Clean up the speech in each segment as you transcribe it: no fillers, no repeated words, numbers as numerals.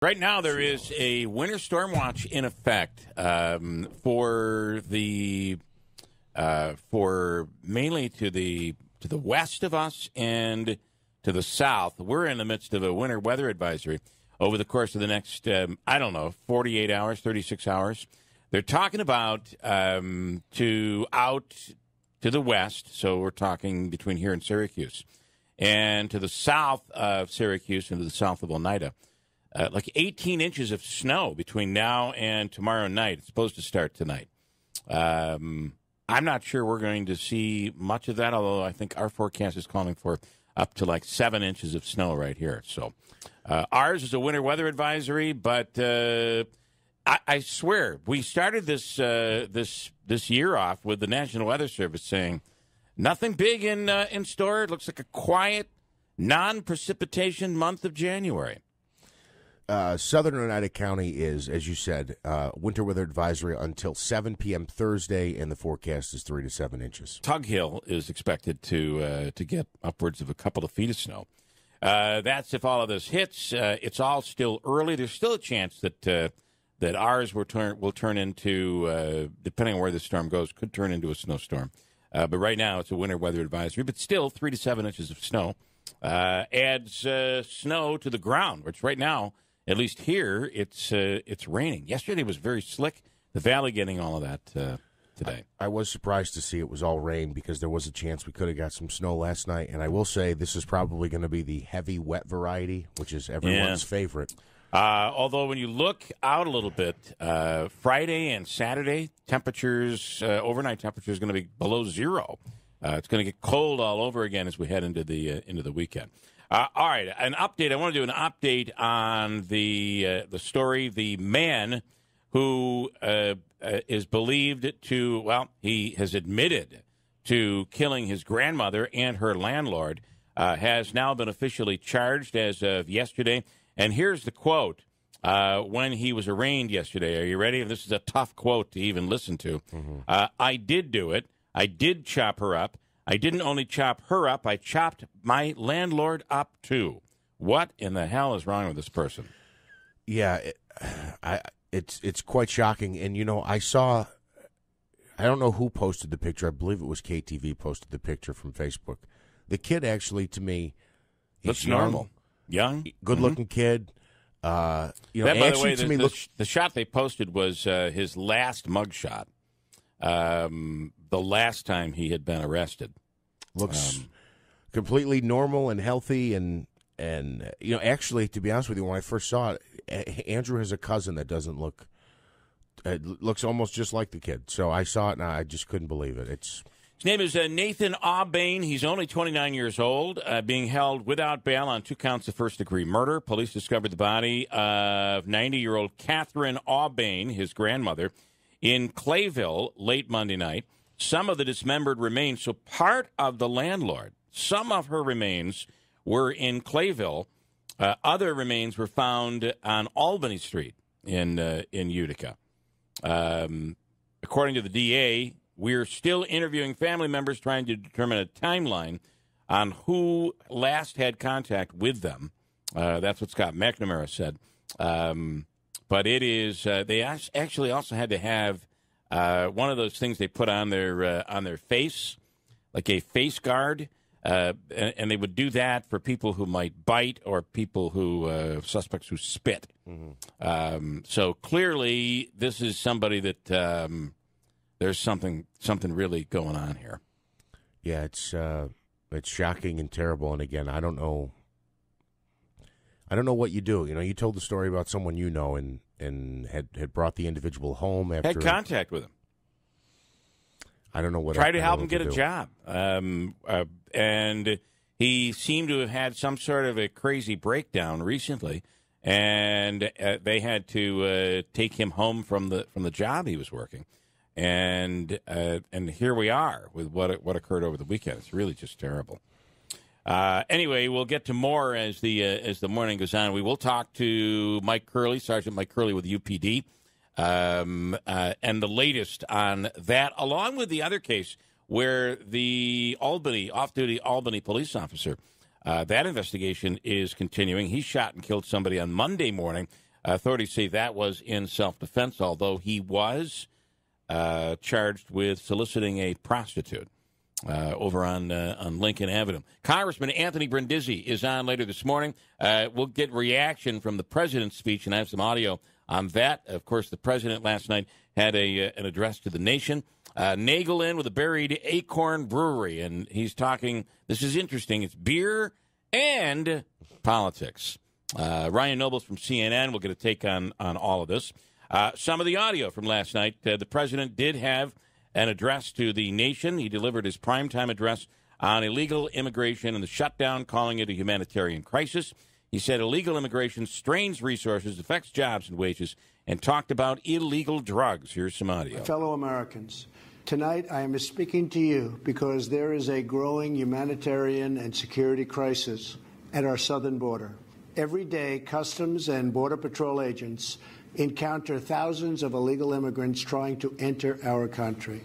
Right now, there is a winter storm watch in effect for mainly to the west of us and to the south. We're in the midst of a winter weather advisory over the course of the next 48 hours, 36 hours. They're talking about to the west, so we're talking between here and Syracuse, and to the south of Syracuse and to the south of Oneida. Like 18 inches of snow between now and tomorrow night. It's supposed to start tonight. I'm not sure we're going to see much of that, although I think our forecast is calling for up to like 7 inches of snow right here. So ours is a winter weather advisory, but I swear we started this year off with the National Weather Service saying nothing big in store. It looks like a quiet, non-precipitation month of January. Southern Oneida County is, as you said, winter weather advisory until 7 p.m. Thursday, and the forecast is 3 to 7 inches. Tug Hill is expected to get upwards of a couple of feet of snow. That's if all of this hits. It's all still early. There's still a chance that ours will turn into, depending on where the storm goes, could turn into a snowstorm. But right now it's a winter weather advisory. But still, 3 to 7 inches of snow adds snow to the ground, which right now, at least here, it's raining. Yesterday was very slick. The valley getting all of that today. I was surprised to see it was all rain because there was a chance we could have got some snow last night. And I will say this is probably going to be the heavy, wet variety, which is everyone's favorite. Although when you look out a little bit, Friday and Saturday, temperatures, overnight temperatures, going to be below zero. It's going to get cold all over again as we head into the weekend. All right, an update. I want to do an update on the story. The man who is believed to, well, he has admitted to killing his grandmother and her landlord, has now been officially charged as of yesterday. And here's the quote when he was arraigned yesterday. Are you ready? This is a tough quote to even listen to. Mm-hmm. I did do it. I did chop her up. I didn't only chop her up, I chopped my landlord up, too. What in the hell is wrong with this person? Yeah, it's quite shocking. And, you know, I don't know who posted the picture. I believe it was KTV posted the picture from Facebook. The kid actually, to me, looks normal. Young. Good-looking kid. You know, that, by the way, the shot they posted was his last mugshot. The last time he had been arrested. Looks completely normal and healthy, and you know, actually, to be honest with you, when I first saw it, Andrew has a cousin that doesn't look, looks almost just like the kid. So I saw it, and I just couldn't believe it. His name is Nathan Aubain. He's only 29 years old, being held without bail on 2 counts of first-degree murder. Police discovered the body of 90-year-old Catherine Aubain, his grandmother, in Clayville late Monday night. Some of the dismembered remains, so part of the landlord, some of her remains were in Clayville. Other remains were found on Albany Street in Utica. According to the DA, we're still interviewing family members trying to determine a timeline on who last had contact with them. That's what Scott McNamara said. But it is they actually also had to have one of those things they put on their face, like a face guard, and they would do that for people who might bite or people who suspects who spit. Mm-hmm. So clearly, this is somebody that there's something really going on here. Yeah, it's shocking and terrible. And again, I don't know what you do. You know, you told the story about someone you know and had brought the individual home after had contact with him. I don't know what. Tried to help him get a job, and he seemed to have had some sort of a crazy breakdown recently, and they had to take him home from the job he was working, and here we are with what occurred over the weekend. It's really just terrible. Anyway, we'll get to more as the morning goes on. We will talk to Mike Curley, Sergeant Mike Curley with UPD, and the latest on that, along with the other case where the off-duty Albany police officer, that investigation is continuing. He shot and killed somebody on Monday morning Authorities say that was in self-defense, although he was charged with soliciting a prostitute over on Lincoln Avenue. Congressman Anthony Brindisi is on later this morning. We'll get reaction from the president's speech, and I have some audio on that. Of course, the president last night had an address to the nation. Nagel in with a buried Acorn Brewery, and he's talking, this is interesting, it's beer and politics. Ryan Nobles from CNN will get a take on all of this. Some of the audio from last night. The president did have an address to the nation. He delivered his primetime address on illegal immigration and the shutdown, calling it a humanitarian crisis. He said illegal immigration strains resources, affects jobs and wages, and talked about illegal drugs. Here's some audio. Fellow Americans, tonight I am speaking to you because there is a growing humanitarian and security crisis at our southern border. Every day, Customs and Border Patrol agents encounter thousands of illegal immigrants trying to enter our country.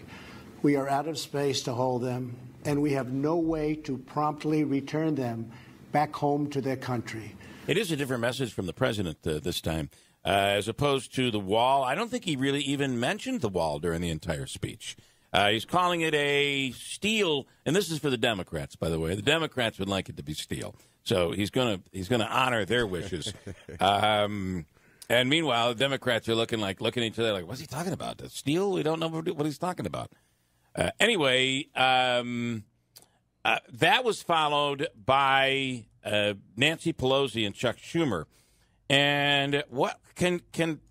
We are out of space to hold them, and we have no way to promptly return them back home to their country. It is a different message from the president this time, as opposed to the wall. I don't think he really even mentioned the wall during the entire speech. He's calling it a steal, and this is for the Democrats, by the way. The Democrats would like it to be steal, so he's gonna honor their wishes. And meanwhile, the Democrats are looking at each other like, what's he talking about? The steal? We don't know what he's talking about. Anyway, that was followed by Nancy Pelosi and Chuck Schumer. And what can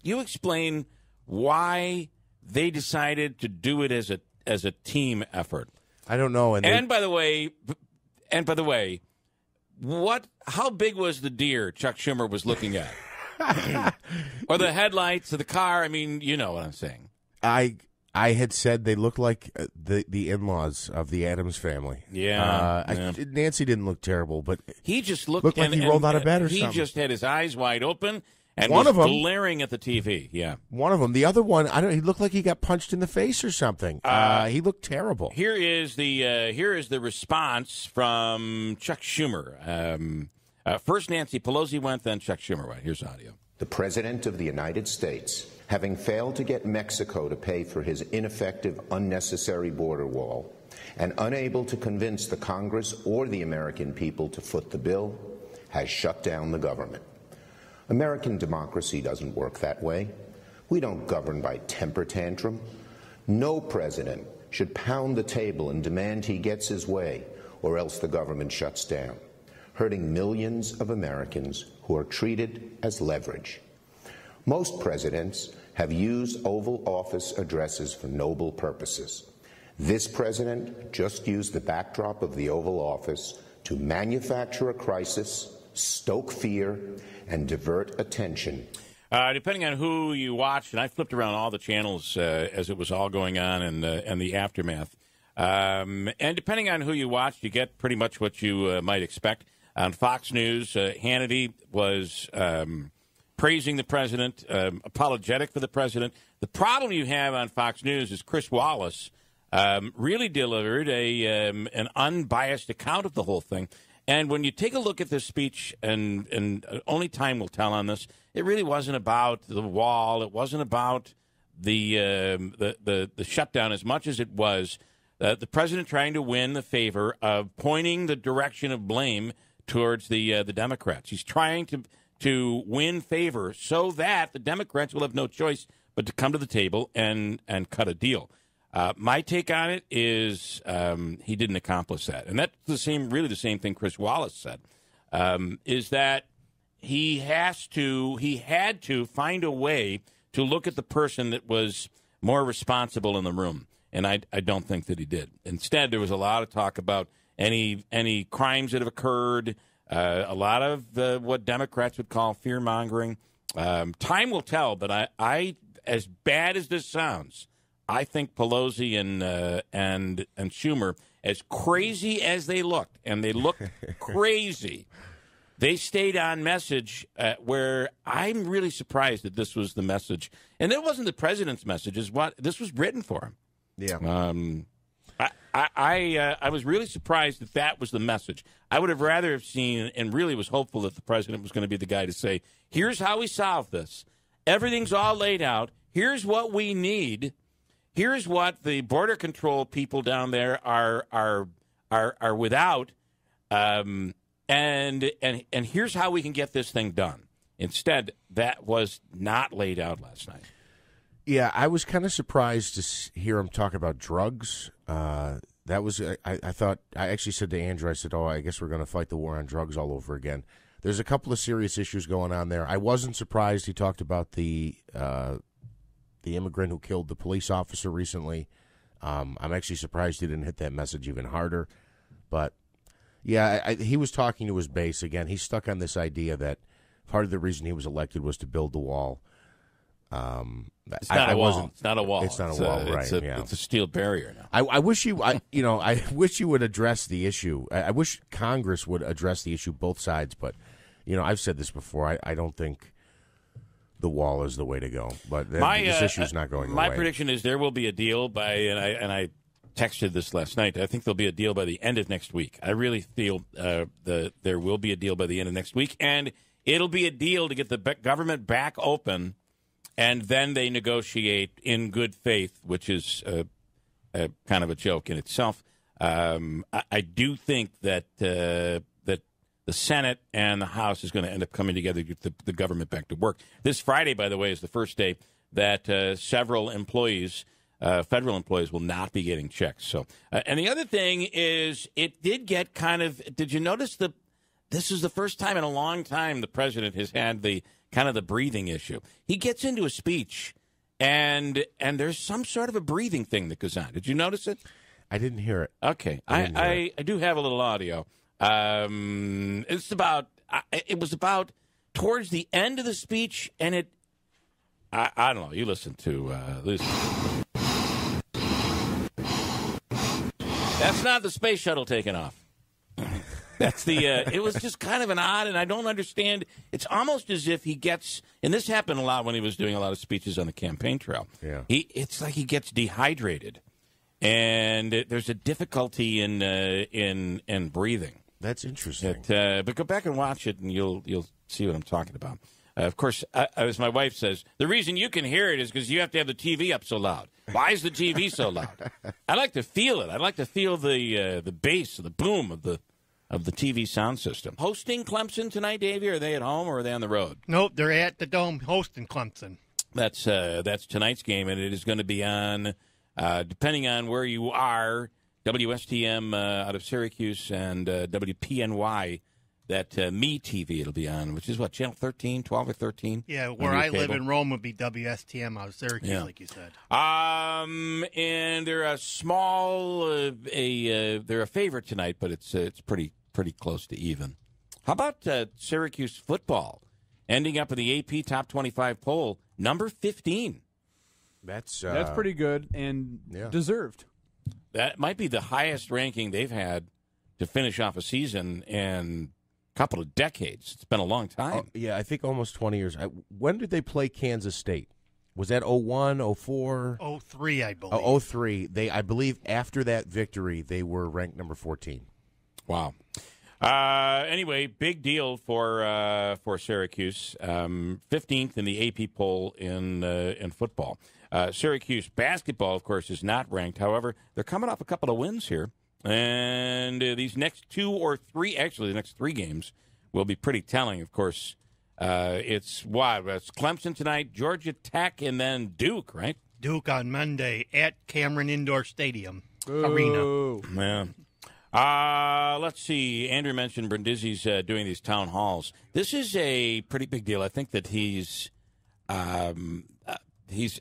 you explain why they decided to do it as a team effort? I don't know. And by the way, how big was the deer Chuck Schumer was looking at? Or the headlights of the car? I mean, you know what I'm saying. I had said they looked like the in-laws of the Addams family. Yeah, Nancy didn't look terrible, but he just looked like he rolled out of bed or something. He just had his eyes wide open and one was of them, glaring at the TV. Yeah, one of them. The other one, he looked like he got punched in the face or something. He looked terrible. Here is the response from Chuck Schumer. First Nancy Pelosi went, then Chuck Schumer went. Here's audio. The President of the United States, having failed to get Mexico to pay for his ineffective, unnecessary border wall, and unable to convince the Congress or the American people to foot the bill, has shut down the government. American democracy doesn't work that way. We don't govern by temper tantrum. No president should pound the table and demand he gets his way, or else the government shuts down, hurting millions of Americans who are treated as leverage. Most presidents have used Oval Office addresses for noble purposes. This president just used the backdrop of the Oval Office to manufacture a crisis, stoke fear, and divert attention. Depending on who you watched, and I flipped around all the channels as it was all going on and the aftermath. And depending on who you watched, you get pretty much what you might expect. On Fox News, Hannity was praising the president, apologetic for the president. The problem you have on Fox News is Chris Wallace really delivered an unbiased account of the whole thing. And when you take a look at this speech, and only time will tell on this, it really wasn't about the wall. It wasn't about the shutdown as much as it was the president trying to win the favor of pointing the direction of blame towards the Democrats. He's trying to win favor so that the Democrats will have no choice but to come to the table and cut a deal. My take on it is he didn't accomplish that, and that's really the same thing Chris Wallace said. Is that he had to find a way to look at the person that was more responsible in the room, and I don't think that he did. Instead, there was a lot of talk about any crimes that have occurred, a lot of what Democrats would call fear-mongering. Time will tell, but I as bad as this sounds, I think Pelosi and Schumer, as crazy as they looked, and they looked crazy, they stayed on message where I'm really surprised that this was the message. And it wasn't the president's message. This was written for him. Yeah. I was really surprised that was the message. I would have rather have seen, and really was hopeful that the president was going to be the guy to say, here's how we solve this. Everything's all laid out. Here's what we need. Here's what the border control people down there are without. And here's how we can get this thing done. Instead, that was not laid out last night. Yeah, I was kind of surprised to hear him talk about drugs. That was I thought, I actually said to Andrew, I said, I guess we're going to fight the war on drugs all over again. There's a couple of serious issues going on there. I wasn't surprised he talked about the immigrant who killed the police officer recently. I'm actually surprised he didn't hit that message even harder. But, yeah, he was talking to his base again. He's stuck on this idea that part of the reason he was elected was to build the wall. It's not a wall. It's not a wall. It's not a wall, right? It's a steel barrier now. I wish I wish you would address the issue. I wish Congress would address the issue, both sides. But I've said this before. I don't think the wall is the way to go. But this issue is not going away. My prediction is there will be a deal by, and I texted this last night. I think there'll be a deal by the end of next week. I really feel there will be a deal by the end of next week, and it'll be a deal to get the government back open. And then they negotiate in good faith, which is kind of a joke in itself. I do think that the Senate and the House is going to end up coming together to get the government back to work. This Friday, by the way, is the first day that several employees, federal employees, will not be getting checks. So, and the other thing is, it did get kind of. Did you notice this is the first time in a long time the president has had the breathing issue. He gets into a speech, and there's some sort of a breathing thing that goes on. Did you notice it? I didn't hear it. Okay. I do have a little audio. It was about towards the end of the speech, and I don't know. You listen to this. That's not the space shuttle taking off. That's it was just kind of an odd, and I don't understand. It's almost as if he gets, and this happened a lot when he was doing a lot of speeches on the campaign trail. Yeah. It's like he gets dehydrated, and there's a difficulty in breathing. That's interesting. But go back and watch it, and you'll see what I'm talking about. Of course, as my wife says, the reason you can hear it is because you have to have the TV up so loud. Why is the TV so loud? I like to feel it. I like to feel the bass, the boom of the TV sound system. Hosting Clemson tonight, Davey? Are they at home or are they on the road? Nope, they're at the Dome hosting Clemson. That's tonight's game, and it is going to be on, depending on where you are, WSTM out of Syracuse and WPNY, that Me TV it'll be on, which is what, Channel 13, 12 or 13? Yeah, where I live in Rome would be WSTM out of Syracuse, like you said. And they're a small, they're a favorite tonight, but it's pretty close to even. How about Syracuse football ending up in the AP Top 25 poll, number 15? That's pretty good and deserved. That might be the highest ranking they've had to finish off a season in a couple of decades. It's been a long time. Yeah, I think almost 20 years. When did they play Kansas State? Was that 01, 04? 03, I believe. 03. I believe after that victory, they were ranked number 14. Wow. Anyway, big deal for Syracuse. 15th in the AP poll in football. Syracuse basketball, of course, is not ranked. However, they're coming off a couple of wins here. And these next the next three games will be pretty telling, of course. It's Clemson tonight, Georgia Tech, and then Duke, right? Duke on Monday at Cameron Indoor Stadium Arena. Yeah. Let's see. Andrew mentioned Brindisi's doing these town halls. This is a pretty big deal. I think that he's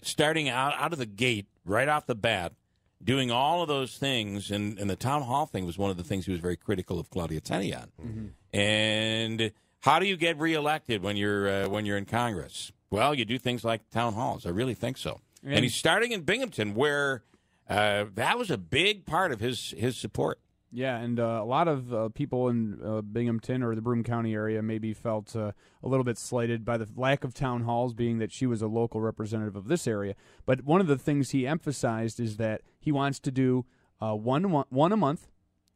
starting out of the gate, right off the bat, doing all of those things, and the town hall thing was one of the things he was very critical of Claudia Tenney on. Mm-hmm. And how do you get reelected when you're in Congress? Well, you do things like town halls. I really think so. And he's starting in Binghamton, where that was a big part of his support. Yeah, and a lot of people in Binghamton or the Broome County area maybe felt a little bit slighted by the lack of town halls, being that she was a local representative of this area. But one of the things he emphasized is that he wants to do One a month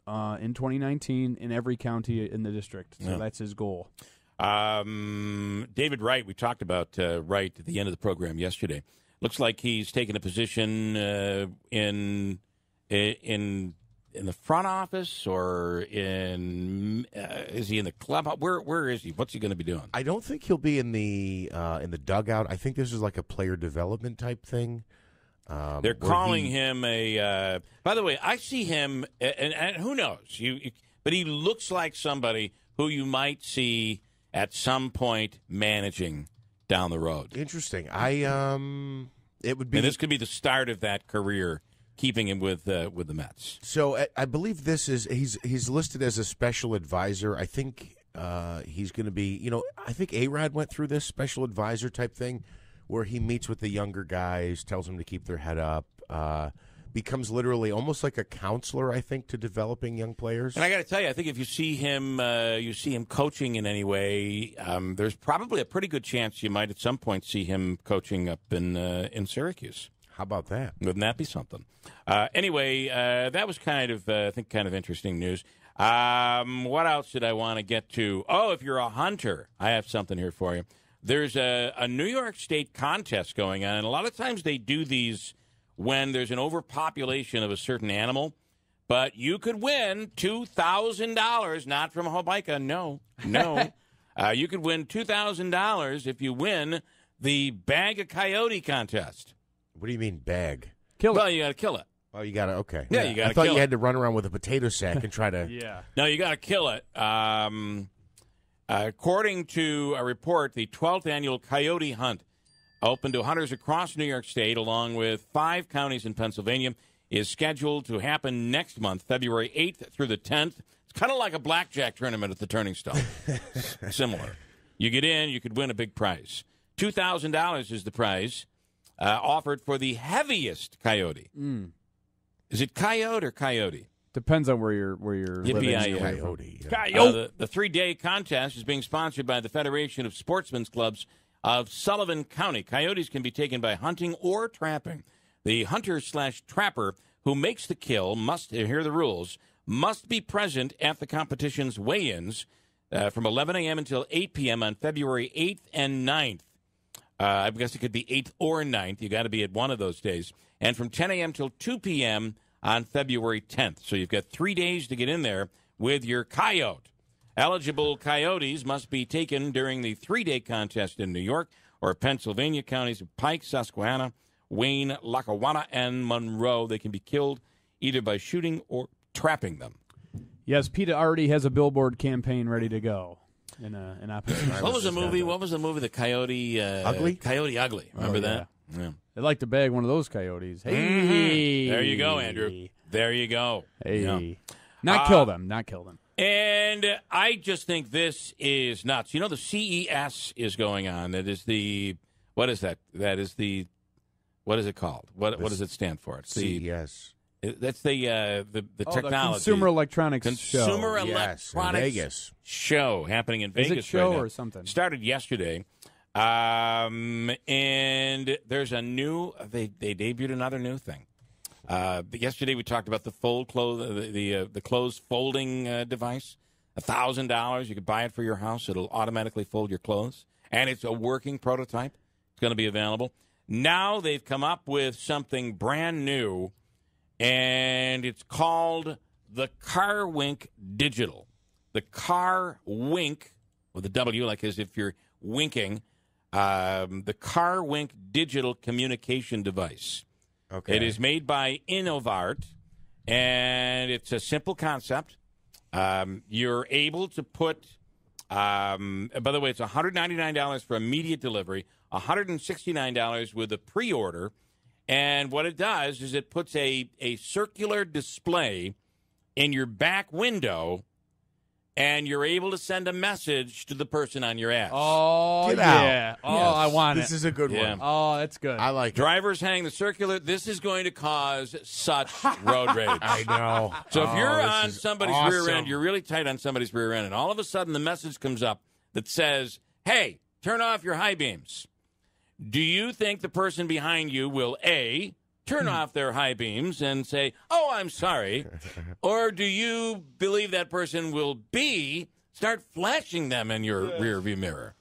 in 2019 in every county in the district. So that's his goal. David Wright, we talked about Wright at the end of the program yesterday. Looks like he's taken a position in the front office, or is he in the club? Where is he? What's he going to be doing? I don't think he'll be in the dugout. I think this is like a player development type thing. They're calling him a. By the way, I see him, and who knows? But he looks like somebody who you might see at some point managing down the road. Interesting. It would be. And this could be the start of that career, keeping him with the Mets. So I believe this is he's listed as a special advisor. I think he's going to be. I think A-Rod went through this special advisor type thing, where he meets with the younger guys, tells them to keep their head up, becomes literally almost like a counselor, I think, to developing young players. And I got to tell you, I think if you see him coaching in any way, there's probably a pretty good chance you might at some point see him coaching up in Syracuse. How about that? Wouldn't that be something? Anyway, that was kind of interesting news. What else did I want to get to? Oh, if you're a hunter, I have something here for you. There's a New York State contest going on, and a lot of times they do these when there's an overpopulation of a certain animal. But you could win $2,000, not from Hobica. No. You could win $2,000 if you win the Bag a Coyote contest. What do you mean bag? Kill it. Well, you got to kill it. Oh, you got to, okay. Yeah, you got to kill it. I thought you had to run around with a potato sack and try to. Yeah. No, you got to kill it. According to a report, the 12th annual coyote hunt, open to hunters across New York State, along with 5 counties in Pennsylvania, is scheduled to happen next month, February 8th through the 10th. It's kind of like a blackjack tournament at the Turning Stone. Similar. You get in, you could win a big prize. $2,000 is the prize offered for the heaviest coyote. Is it coyote or coyote? Depends on where you're living. Coyote. Coyote. The 3-day contest is being sponsored by the Federation of Sportsmen's Clubs of Sullivan County. Coyotes can be taken by hunting or trapping. The hunter/trapper who makes the kill must, here are the rules, must be present at the competition's weigh-ins from 11 a.m. until 8 p.m. on February 8th and 9th. I guess it could be 8th or 9th. You got to be at one of those days. And from 10 a.m. till 2 p.m. on February 10th. So you've got 3 days to get in there with your coyote. Eligible coyotes must be taken during the 3-day contest in New York or Pennsylvania counties of Pike, Susquehanna, Wayne, Lackawanna, and Monroe. They can be killed either by shooting or trapping them. Yes, PETA already has a billboard campaign ready to go. In opposition. What was the movie? The Coyote Ugly? Coyote Ugly. Remember that? Yeah. They'd like to bag one of those coyotes. Hey, There you go, Andrew. There you go. Hey, Yeah. not kill them. Not kill them. And I just think this is nuts. You know, the CES is going on. That is the what is that? That is the what is it called? What does it stand for? It's CES. That's the technology. The Consumer Electronics Show. Consumer Yes, in Electronics Vegas. Show happening in Vegas. Is it show right now. or something? Started yesterday. And there's a new. They debuted another new thing. Yesterday we talked about the the clothes folding device. $1,000. You could buy it for your house. It'll automatically fold your clothes, and it's a working prototype. It's going to be available. Now they've come up with something brand new, and it's called the Car Wink Digital. The Car Wink with a W, like as if you're winking. The Car Wink Digital Communication Device. Okay. It is made by Innovart, and it's a simple concept. You're able to put, by the way, it's $199 for immediate delivery, $169 with a pre-order, and what it does is it puts a circular display in your back window, and you're able to send a message to the person on your ass. Oh, Get yeah. out. Oh, Yes. I want This it. is a good Yeah. one. Oh, that's good. I like it. Drivers hang the circular. This is going to cause such road rage. I know. So if you're this on is somebody's rear awesome. end, you're really tight on somebody's rear end, and all of a sudden the message comes up that says, hey, turn off your high beams. Do you think the person behind you will, A, turn off their high beams and say, "Oh, I'm sorry," or do you believe that person will start flashing them in your rearview mirror?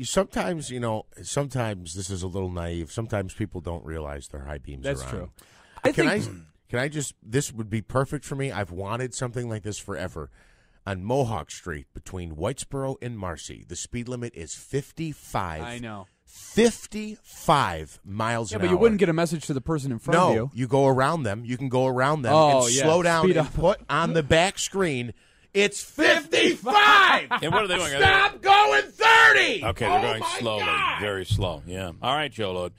Sometimes this is a little naive. Sometimes people don't realize their high beams That's are on. true. This would be perfect for me. I've wanted something like this forever. On Mohawk Street between Whitesboro and Marcy, the speed limit is 55. I know. 55 miles an hour. But you wouldn't get a message to the person in front of you. No, you go around them. You can go around them Oh, and yeah. slow down Speed and up. put on the back screen, it's 55! And what are they doing? Stop going 30! Okay, they're going slowly, very slow. Yeah. All right, Joe Lode.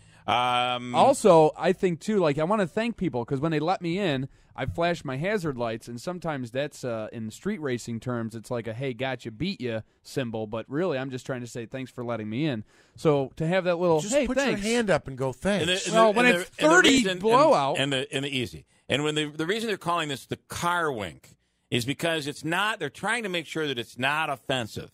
Also, I think, too, I want to thank people because when they let me in, I flash my hazard lights, and sometimes that's, in street racing terms, it's like a, hey, gotcha, beat you symbol, but really I'm just trying to say thanks for letting me in. So to have that little, Just hey, put thanks. your hand up and go, thanks. When it's 30 blowout. And the easy. And when the reason they're calling this the car wink is because they're trying to make sure that it's not offensive.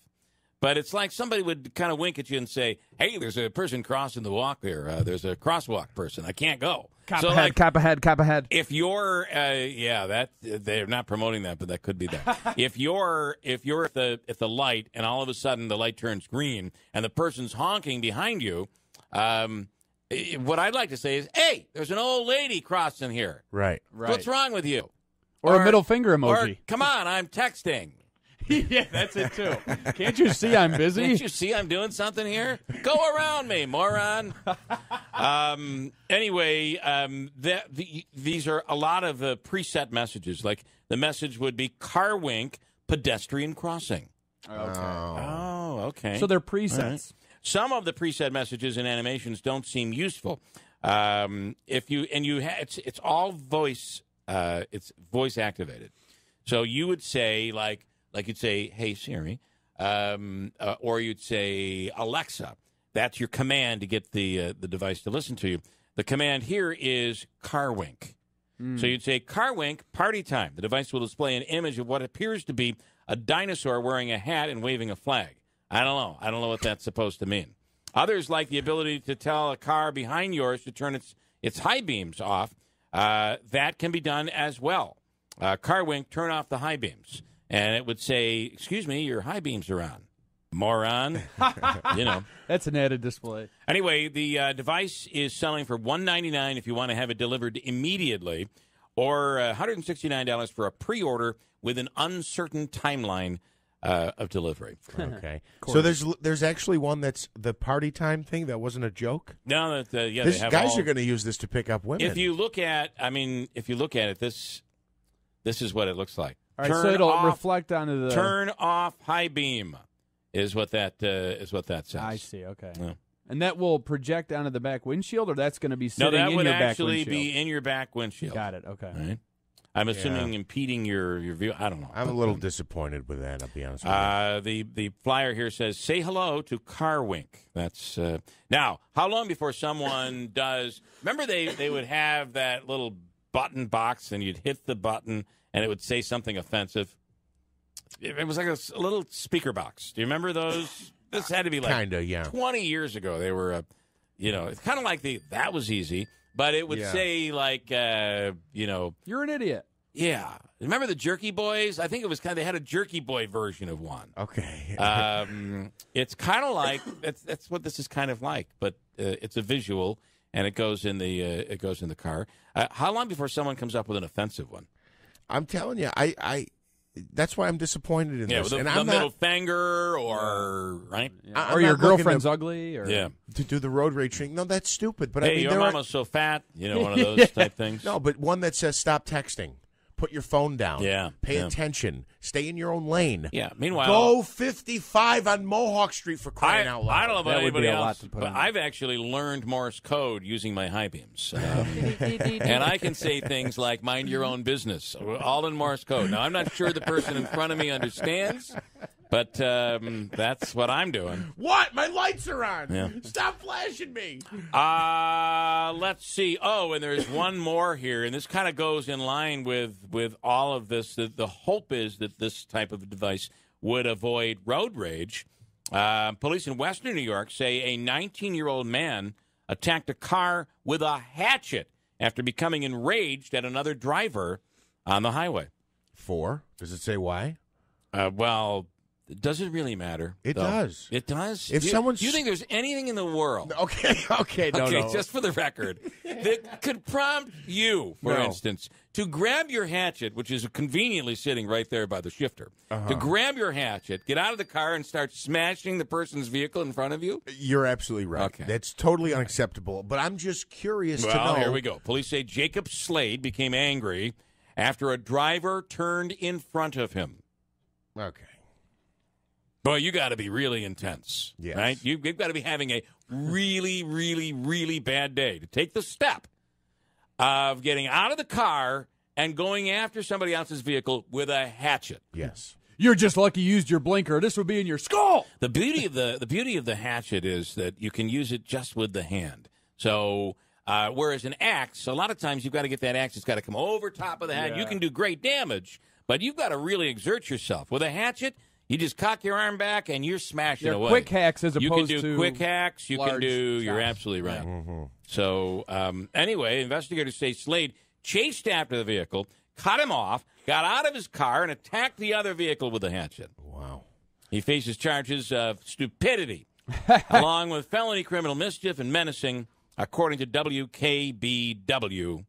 But it's like somebody would kind of wink at you and say, hey, there's a person crossing the walk there. There's a crosswalk person. I can't go. Cop ahead. If you're, they're not promoting that, but that could be that. if you're at the light and all of a sudden the light turns green and the person's honking behind you, what I'd like to say is, hey, there's an old lady crossing here. Right. What's wrong with you? Or a middle finger emoji. Or, come on, I'm texting. Yeah, that's it, too. Can't you see I'm busy? Can't you see I'm doing something here? Go around me, moron. Anyway, these are a lot of preset messages. Like the message would be car wink, pedestrian crossing. Okay. Oh, okay. So they're presets. Right. Some of the preset messages and animations don't seem useful. It's all voice. It's voice activated. So you would say like you'd say, "Hey Siri," or you'd say, "Alexa." That's your command to get the device to listen to you. The command here is car wink. So you'd say, "Car wink, party time." The device will display an image of what appears to be a dinosaur wearing a hat and waving a flag. I don't know. I don't know what that's supposed to mean. Others like the ability to tell a car behind yours to turn its high beams off. That can be done as well. Car wink, turn off the high beams. And it would say, "Excuse me, your high beams are on, moron." That's an added display. Anyway, the device is selling for $199 if you want to have it delivered immediately, or $169 for a pre-order with an uncertain timeline of delivery. Okay. So there's actually one that's the party time thing that wasn't a joke? No, they have guys are going to use this to pick up women. If you look at it, this is what it looks like. All right, so it'll reflect onto the turn off high beam is what that says. I see. Okay. Yeah. And that will project onto the back windshield, or that's going to be sitting no, that in would your back actually windshield? be in your back windshield. Got it. Okay. Right? I'm assuming impeding your view. I don't know. I'm a little disappointed with that, I'll be honest with you. The flyer here says, "Say hello to Car Wink." That's now. How long before someone does? Remember, they would have that little button box, and you'd hit the button, and it would say something offensive. It was like a little speaker box. Do you remember those? This had to be like kinda, yeah. 20 years ago. They were, it's kind of like that was easy, but it would say like, you're an idiot. Yeah. Remember the Jerky Boys? I think it was they had a Jerky Boy version of one. Okay. It's kind of like that's what this is kind of like, but it's a visual, and it goes in the car. How long before someone comes up with an offensive one? I'm telling you, I that's why I'm disappointed in this. With and the I'm middle not, finger, or right, yeah. Or your girlfriend's ugly, or to do the road rage thing. No, that's stupid. But hey, I mean, your mama's so fat. One of those type things. No, but one that says stop texting. Put your phone down. Yeah. Pay attention. Stay in your own lane. Yeah. Meanwhile, go 55 on Mohawk Street for crying out loud. I don't know about anybody else, but on. I've actually learned Morse code using my high beams. And I can say things like, mind your own business, all in Morse code. Now, I'm not sure the person in front of me understands, but that's what I'm doing. What? My lights are on. Yeah. Stop flashing me. Let's see. Oh, and there's one more here, and this kind of goes in line with all of this. The hope is that this type of device would avoid road rage. Police in Western New York say a 19-year-old man attacked a car with a hatchet after becoming enraged at another driver on the highway. 4? Does it say why? Well, does it really matter? It does. It does? If someone's... Do you think there's anything in the world... Okay, no. Just for the record, that could prompt you, for instance, to grab your hatchet, which is conveniently sitting right there by the shifter, to grab your hatchet, get out of the car, and start smashing the person's vehicle in front of you? You're absolutely right. Okay. That's totally unacceptable. But I'm just curious to know... Well, here we go. Police say Jacob Slade became angry after a driver turned in front of him. Okay. Boy, you got to be really intense, yes. Right? You've got to be having a really, really, really bad day to take the step of getting out of the car and going after somebody else's vehicle with a hatchet. Yes. You're just lucky you used your blinker. This would be in your skull. The beauty of the hatchet is that you can use it just with the hand. So whereas an axe, a lot of times you've got to get that axe. It's got to come over top of the head. Yeah. You can do great damage, but you've got to really exert yourself. With a hatchet, you just cock your arm back and you're smashing away. Quick hacks as opposed to You can do quick hacks. You can do. You're shots. absolutely right. Yeah. Mm-hmm. So anyway, investigators say Slade chased after the vehicle, cut him off, got out of his car, and attacked the other vehicle with a hatchet. Wow. He faces charges of stupidity, along with felony criminal mischief and menacing, according to WKBW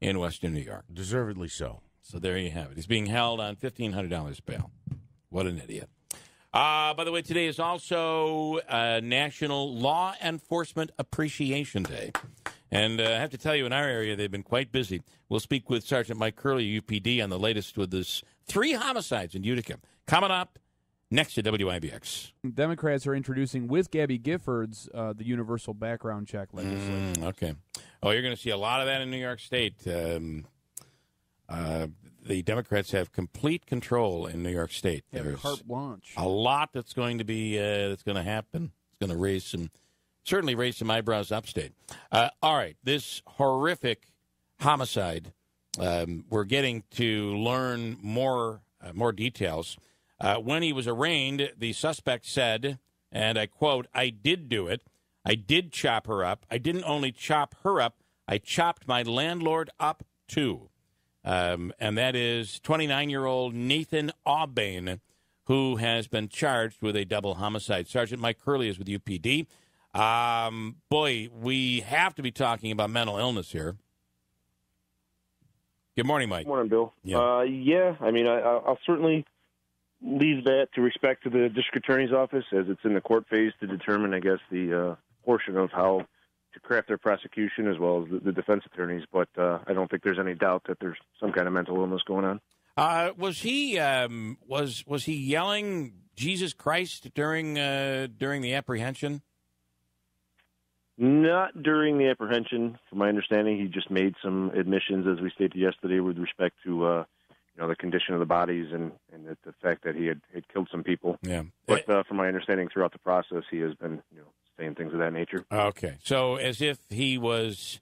in Western New York. Deservedly so. So there you have it. He's being held on $1,500 bail. What an idiot. By the way, today is also National Law Enforcement Appreciation Day. And I have to tell you, in our area, they've been quite busy. We'll speak with Sergeant Mike Curley, UPD, on the latest with this 3 homicides in Utica. Coming up next to WIBX. Democrats are introducing, with Gabby Giffords, the universal background check legislation. Okay. Oh, you're going to see a lot of that in New York State. The Democrats have complete control in New York State. There's carte blanche. A lot that's going to be that's going to happen. It's going to certainly raise some eyebrows upstate. All right, this horrific homicide. We're getting to learn more details. When he was arraigned, the suspect said, and I quote, "I did do it. I did chop her up. I didn't only chop her up. I chopped my landlord up too." And that is 29-year-old Nathan Aubane, who has been charged with a double homicide. Sergeant Mike Curley is with UPD. Boy, we have to be talking about mental illness here. Good morning, Mike. Good morning, Bill. Yeah. I mean, I'll certainly leave that to respect to the district attorney's office as it's in the court phase to determine, I guess, the portion of how to craft their prosecution as well as the defense attorneys. But I don't think there's any doubt that there's some kind of mental illness going on. Was he was he yelling Jesus Christ during the apprehension? Not during the apprehension. From my understanding, he just made some admissions, as we stated yesterday, with respect to the condition of the bodies and the fact that he had killed some people. Yeah. But from my understanding, throughout the process, he has been saying things of that nature. Okay. So as if he was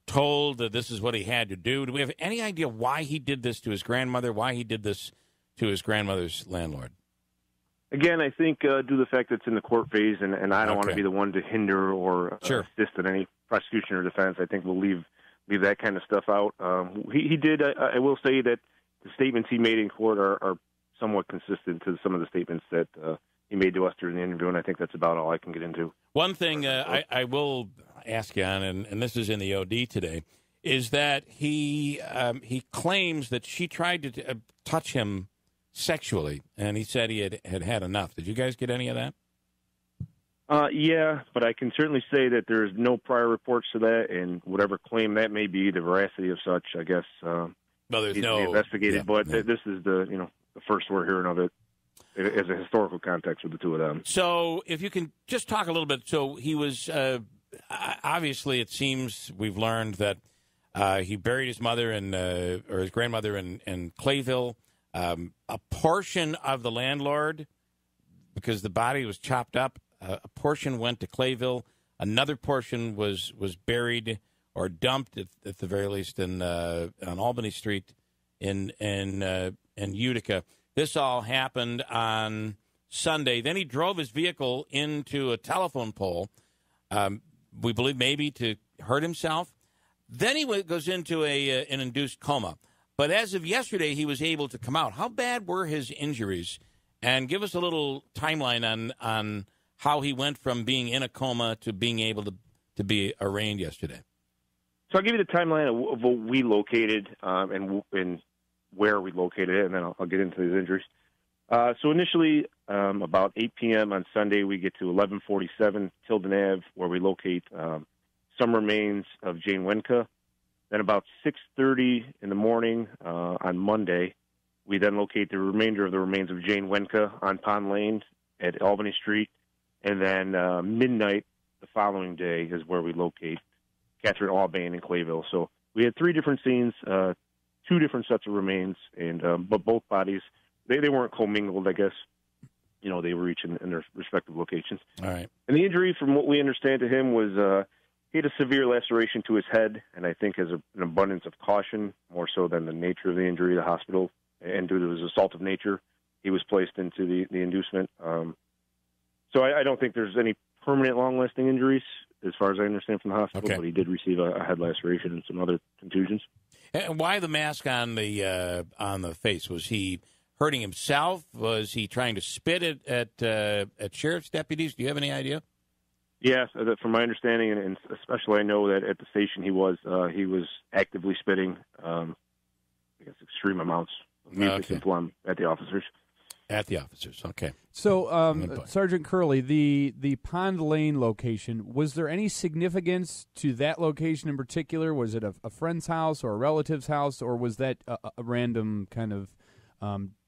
told that this is what he had to do. Do we have any idea why he did this to his grandmother, why he did this to his grandmother's landlord? Again, I think due to the fact that it's in the court phase, and I don't want to be the one to hinder or assist in any prosecution or defense. I think we'll leave that kind of stuff out. He did. I will say that the statements he made in court are somewhat consistent to some of the statements that he made to us during the interview, and I think that's about all I can get into. One thing I will ask you on, and this is in the OD today, is that he claims that she tried to touch him sexually, and he said he had enough. Did you guys get any of that? Yeah, but I can certainly say that there's no prior reports to that, and whatever claim that may be, the veracity of such, I guess, there's needs to be investigated. This is the first we're hearing of it as a historical context with the two of them. So if you can just talk a little bit. So he was, obviously it seems we've learned that he buried his mother or his grandmother in Clayville. A portion of the landlord, because the body was chopped up, a portion went to Clayville. Another portion was buried or dumped at the very least on Albany Street in Utica. This all happened on Sunday. Then he drove his vehicle into a telephone pole. we believe maybe to hurt himself. Then he goes into an induced coma. But as of yesterday, he was able to come out. How bad were his injuries? And give us a little timeline on how he went from being in a coma to being able to be arraigned yesterday. So I'll give you the timeline of what we located and where we located it, and then I'll get into these injuries. So initially, about 8 p.m. on Sunday, we get to 1147 Tilden Ave, where we locate some remains of Jane Wenka. Then about 6:30 in the morning on Monday, we then locate the remainder of the remains of Jane Wenka on Pond Lane at Albany Street. And then midnight the following day is where we locate Catherine Albane in Clayville. So we had 3 different scenes, 2 different sets of remains, and but both bodies, they weren't commingled, I guess. You know, they were each in their respective locations. All right. And the injury, from what we understand to him, was he had a severe laceration to his head, and I think as an abundance of caution, more so than the nature of the injury, the hospital, and due to his assaultive nature, he was placed into the inducement. So I don't think there's any permanent long-lasting injuries, as far as I understand from the hospital, but he did receive a head laceration and some other contusions. And why the mask on the face? Was he hurting himself? Was he trying to spit at sheriff's deputies? Do you have any idea? Yes, from my understanding, and especially I know that at the station he was actively spitting, I guess, extreme amounts of music and phlegm at the officers. At the officers, okay. So, Sergeant Curley, the Pond Lane location, was there any significance to that location in particular? Was it a friend's house or a relative's house, or was that a random kind of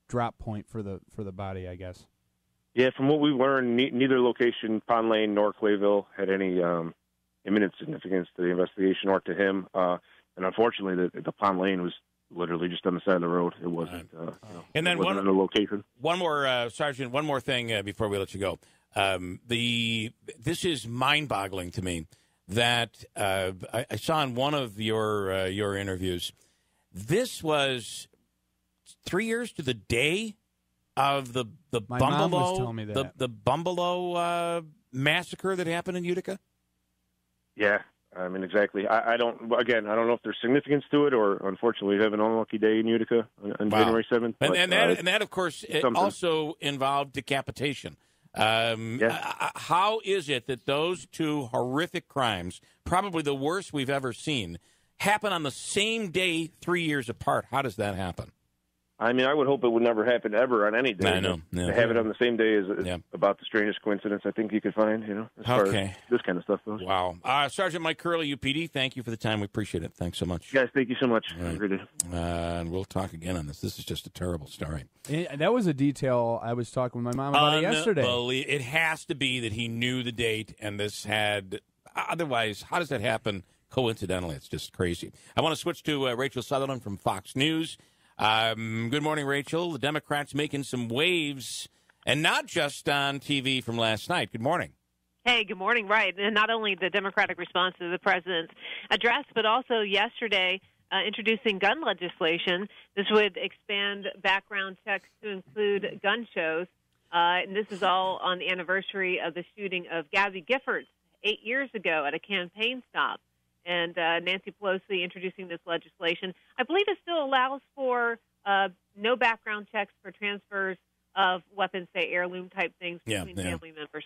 drop point for the body, I guess? Yeah, from what we've learned, neither location, Pond Lane nor Clayville, had any imminent significance to the investigation or to him. And unfortunately, the Pond Lane was literally just on the side of the road. It wasn't. And then wasn't in a location. One more, Sergeant. One more thing before we let you go. This is mind-boggling to me that I saw in one of your interviews. This was 3 years to the day of the My mom was Bumbelow telling me that. the Bumbelow massacre that happened in Utica. Yeah. I mean, exactly. I don't know if there's significance to it, or unfortunately, we have an unlucky day in Utica on January 7th. But, and that, of course, also involved decapitation. How is it that those 2 horrific crimes, probably the worst we've ever seen, happen on the same day 3 years apart? How does that happen? I mean, I would hope it would never happen ever on any day. I know. Yeah. To have it on the same day is about the strangest coincidence I think you could find, as far as this kind of stuff goes. Wow. Sergeant Mike Curley, UPD, thank you for the time. We appreciate it. Thanks so much. Guys, thank you so much. Right. And we'll talk again on this. This is just a terrible story. And that was a detail I was talking with my mom about yesterday. It has to be that he knew the date, and this had... Otherwise, how does that happen coincidentally? It's just crazy. I want to switch to Rachel Sutherland from Fox News. Good morning, Rachel. The Democrats making some waves, and not just on TV from last night. Good morning. Hey, good morning. Right. And not only the Democratic response to the president's address, but also yesterday introducing gun legislation. This would expand background checks to include gun shows. And this is all on the anniversary of the shooting of Gabby Giffords 8 years ago at a campaign stop. And Nancy Pelosi introducing this legislation. I believe it still allows for no background checks for transfers of weapons, say heirloom-type things between family members.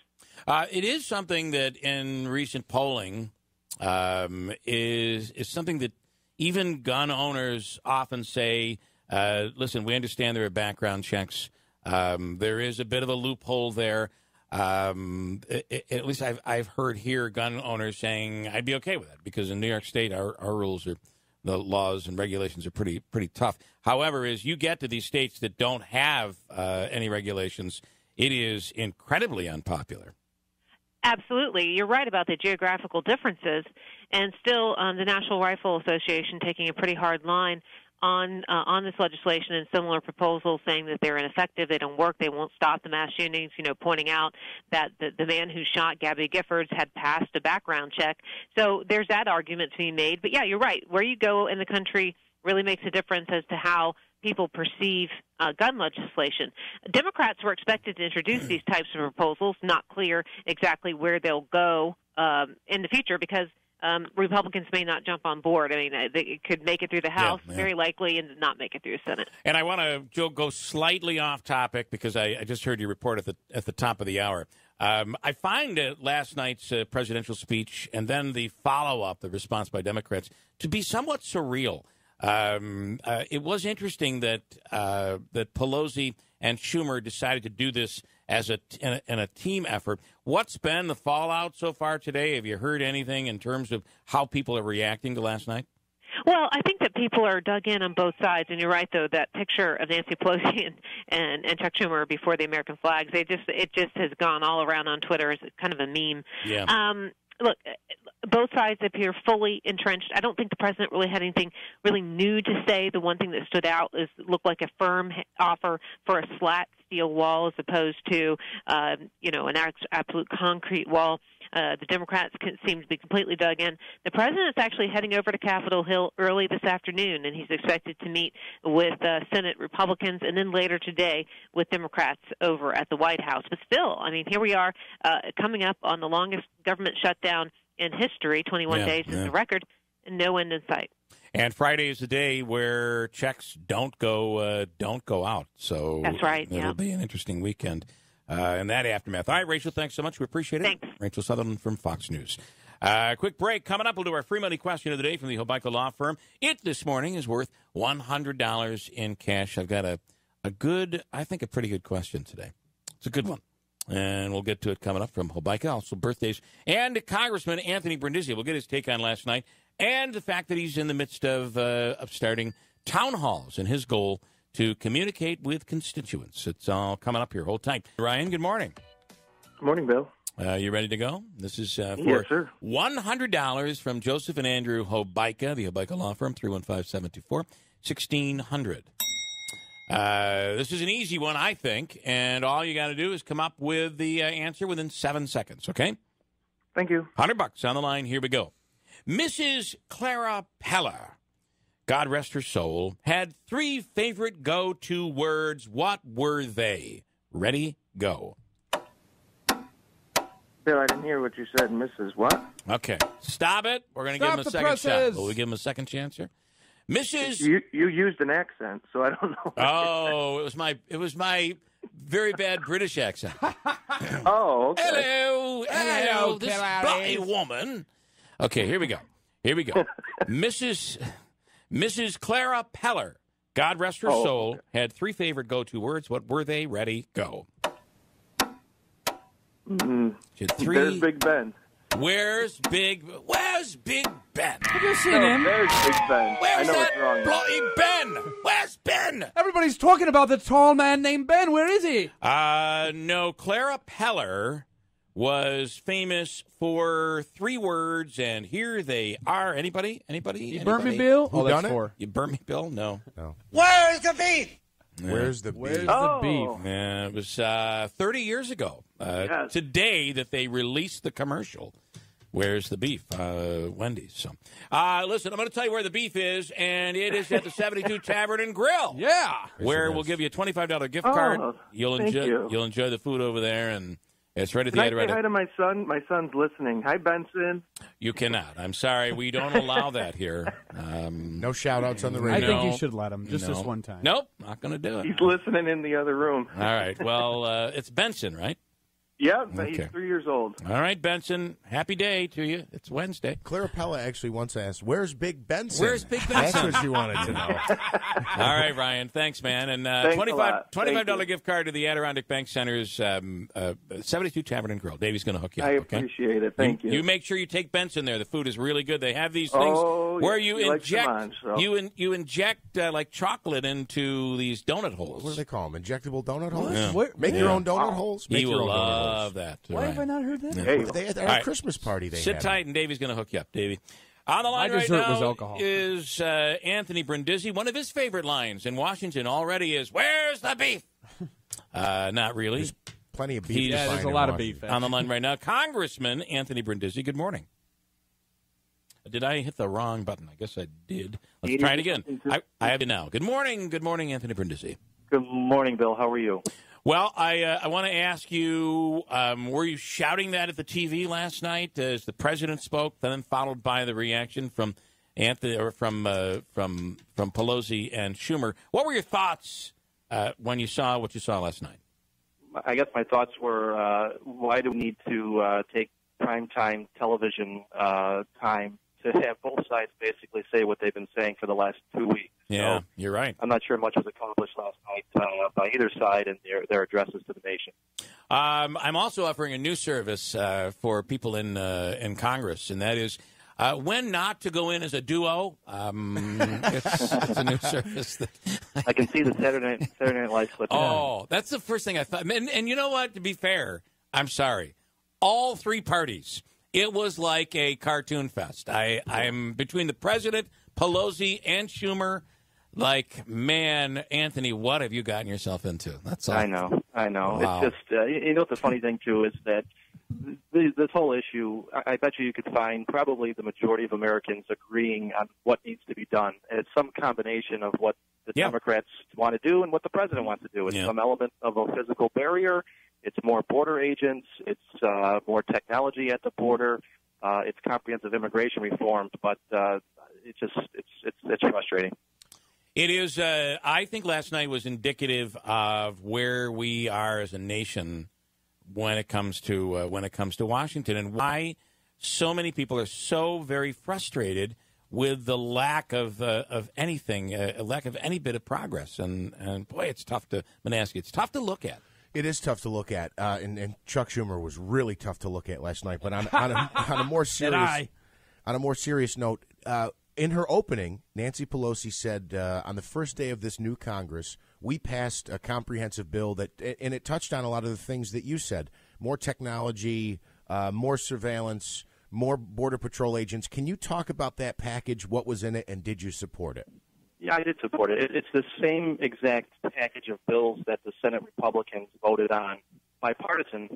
It is something that in recent polling is something that even gun owners often say, listen, we understand there are background checks. There is a bit of a loophole there. At least I've heard here gun owners saying I'd be okay with that because in New York State our rules are, the laws and regulations are pretty tough. However, as you get to these states that don't have any regulations, it is incredibly unpopular. Absolutely. You're right about the geographical differences. And still, the National Rifle Association taking a pretty hard line on this legislation and similar proposals, saying that they're ineffective, they don't work, they won't stop the mass shootings, pointing out that the man who shot Gabby Giffords had passed a background check. So there's that argument to be made. But, yeah, you're right. Where you go in the country really makes a difference as to how people perceive gun legislation. Democrats were expected to introduce these types of proposals, not clear exactly where they'll go in the future because Republicans may not jump on board. I mean, they could make it through the House, very likely, and not make it through the Senate. And I want to, Joe, go slightly off topic because I just heard your report at the top of the hour. I find last night's presidential speech and then the follow-up, the response by Democrats, to be somewhat surreal. It was interesting that Pelosi and Schumer decided to do this as in a team effort. What's been the fallout so far today? Have you heard anything in terms of how people are reacting to last night? Well, I think that people are dug in on both sides, and you're right, though, that picture of Nancy Pelosi and Chuck Schumer before the American flags, it just has gone all around on Twitter as kind of a meme. Yeah. Look, both sides appear fully entrenched. I don't think the president really had anything really new to say. The one thing that stood out looked like a firm offer for a slat steel wall as opposed to, an absolute concrete wall. The Democrats seem to be completely dug in. The president's actually heading over to Capitol Hill early this afternoon, and he's expected to meet with Senate Republicans and then later today with Democrats over at the White House. But still, I mean, here we are coming up on the longest government shutdown in history, 21 days is the record, and no end in sight. And Friday is the day where checks don't go out. So that's right. It'll be an interesting weekend in that aftermath. All right, Rachel, thanks so much. We appreciate it. Thanks. Rachel Sutherland from Fox News. Quick break. Coming up, we'll do our free money question of the day from the Hobica Law Firm. It this morning is worth $100 in cash. I've got a pretty good question today. It's a good one. And we'll get to it coming up from Hobica. Also birthdays. And Congressman Anthony Brindisi. We'll get his take on last night. And the fact that he's in the midst of starting town halls and his goal to communicate with constituents. It's all coming up here. Hold tight. Ryan, good morning. Good morning, Bill. You ready to go? This is for yes, sir. $100 from Joseph and Andrew Hobica, the Hobica Law Firm, 315-724-1600. This is an easy one, I think, and all you got to do is come up with the answer within 7 seconds, okay? Thank you. $100 on the line. Here we go. Mrs. Clara Peller, God rest her soul, had 3 favorite go-to words. What were they? Ready, go. Bill, I didn't hear what you said. Mrs. what? Okay. Stop it. We're going to give him a second shot. Will we give him a second chance here? Mrs. You used an accent, so I don't know. Oh, it was my very bad British accent. Oh, okay. Hello, this bloody woman. Okay, here we go. Mrs. Clara Peller, God rest her soul, had 3 favorite go-to words. What were they? Ready, go. There's Big Ben. Where's Big Ben? Have you seen him? There's Big Ben. Where's that bloody Ben? Where's Ben? Everybody's talking about the tall man named Ben. Where is he? No, Clara Peller was famous for 3 words, and here they are. Anybody? You burnt me, Bill? Who done it? You burnt me, Bill? No. Where's the beef? Yeah. Where's the beef? Where's the beef? Yeah, it was 30 years ago today that they released the commercial. Where's the beef? Wendy's. So, listen, I'm going to tell you where the beef is, and it is at the 72 Tavern and Grill. Yeah. Where we'll give you a $25 gift card. You'll enjoy the food over there, and it's right at the Can I say hi to my son? My son's listening. Hi, Benson. You cannot. I'm sorry. We don't allow that here. No shout-outs on the radio. I think you should let him, just this one time. Nope, not going to do it. He's listening in the other room. All right. Well, it's Benson, right? Yeah, Okay. He's 3 years old. All right, Benson. Happy day to you. It's Wednesday. Clara Pella actually once asked, "Where's Big Benson?" Where's Big Benson? That's what she wanted to know. All right, Ryan. Thanks, man. And Thanks $25 gift card to the Adirondack Bank Center's 72 Tavern and Grill. Davey's going to hook you up. I okay? appreciate it. Thank you. You make sure you take Benson there. The food is really good. They have these things where you inject you inject like chocolate into these donut holes. What do they call them? Injectable donut holes? Yeah. Make your own donut holes? Make He your will own donut love holes. that. Why have I not heard that? Yeah. Hey, They had All a right. Christmas party. Sit had tight, and Davey's going to hook you up, Davey. On the line My right dessert was now alcohol. is Anthony Brindisi. One of his favorite lines in Washington already is, "Where's the beef?" Not really. There's plenty of beef. to Yeah, find there's a in lot of Washington. beef. On the line right now, Congressman Anthony Brindisi. Good morning. Did I hit the wrong button? I guess I did. Let's try it again. I have it now. Good morning, Anthony Brindisi. Good morning, Bill. How are you? Well, I want to ask you, were you shouting that at the TV last night as the president spoke, then followed by the reaction from Anthony or from Pelosi and Schumer? What were your thoughts when you saw what you saw last night? I guess my thoughts were, why do we need to take primetime television time to have both sides basically say what they've been saying for the last 2 weeks? Yeah, so you're right. I'm not sure much was accomplished last night by either side in their addresses to the nation. I'm also offering a new service for people in Congress, and that is when not to go in as a duo. It's a new service. I can see the Saturday Night Live clip. Oh, that's the first thing I thought. And you know what? To be fair, I'm sorry. All three parties. It was like a cartoon fest. I'm between the president, Pelosi, and Schumer. Like, man, Anthony, what have you gotten yourself into? That's all. I know. Wow. It's just, you know what the funny thing, too, is that this whole issue, I bet you could find probably the majority of Americans agreeing on what needs to be done. And it's some combination of what the Democrats want to do and what the president wants to do. It's some element of a physical barrier. It's more border agents. It's more technology at the border. It's comprehensive immigration reform. But it's frustrating. It is. I think last night was indicative of where we are as a nation when it comes to Washington, and why so many people are so very frustrated with the lack of anything, a lack of any bit of progress. And boy, it's tough to Manaski. It's tough to look at. It is tough to look at, and Chuck Schumer was really tough to look at last night. But on a more serious note, in her opening, Nancy Pelosi said on the first day of this new Congress, we passed a comprehensive bill and it touched on a lot of the things that you said: more technology, more surveillance, more Border Patrol agents. Can you talk about that package? What was in it, and did you support it? Yeah, I did support it. It's the same exact package of bills that the Senate Republicans voted on bipartisan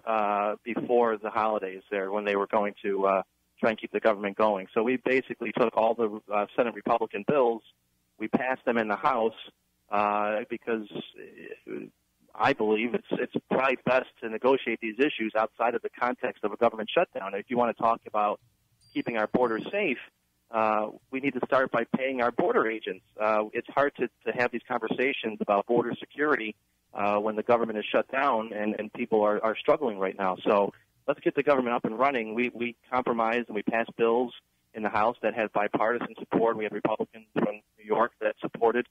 before the holidays there when they were going to try and keep the government going. So we basically took all the Senate Republican bills, we passed them in the House because I believe it's probably best to negotiate these issues outside of the context of a government shutdown. If you want to talk about keeping our borders safe, we need to start by paying our border agents. It's hard to have these conversations about border security when the government is shut down and people are struggling right now. So let's get the government up and running. We compromised and we passed bills in the House that had bipartisan support. We had Republicans from New York that supported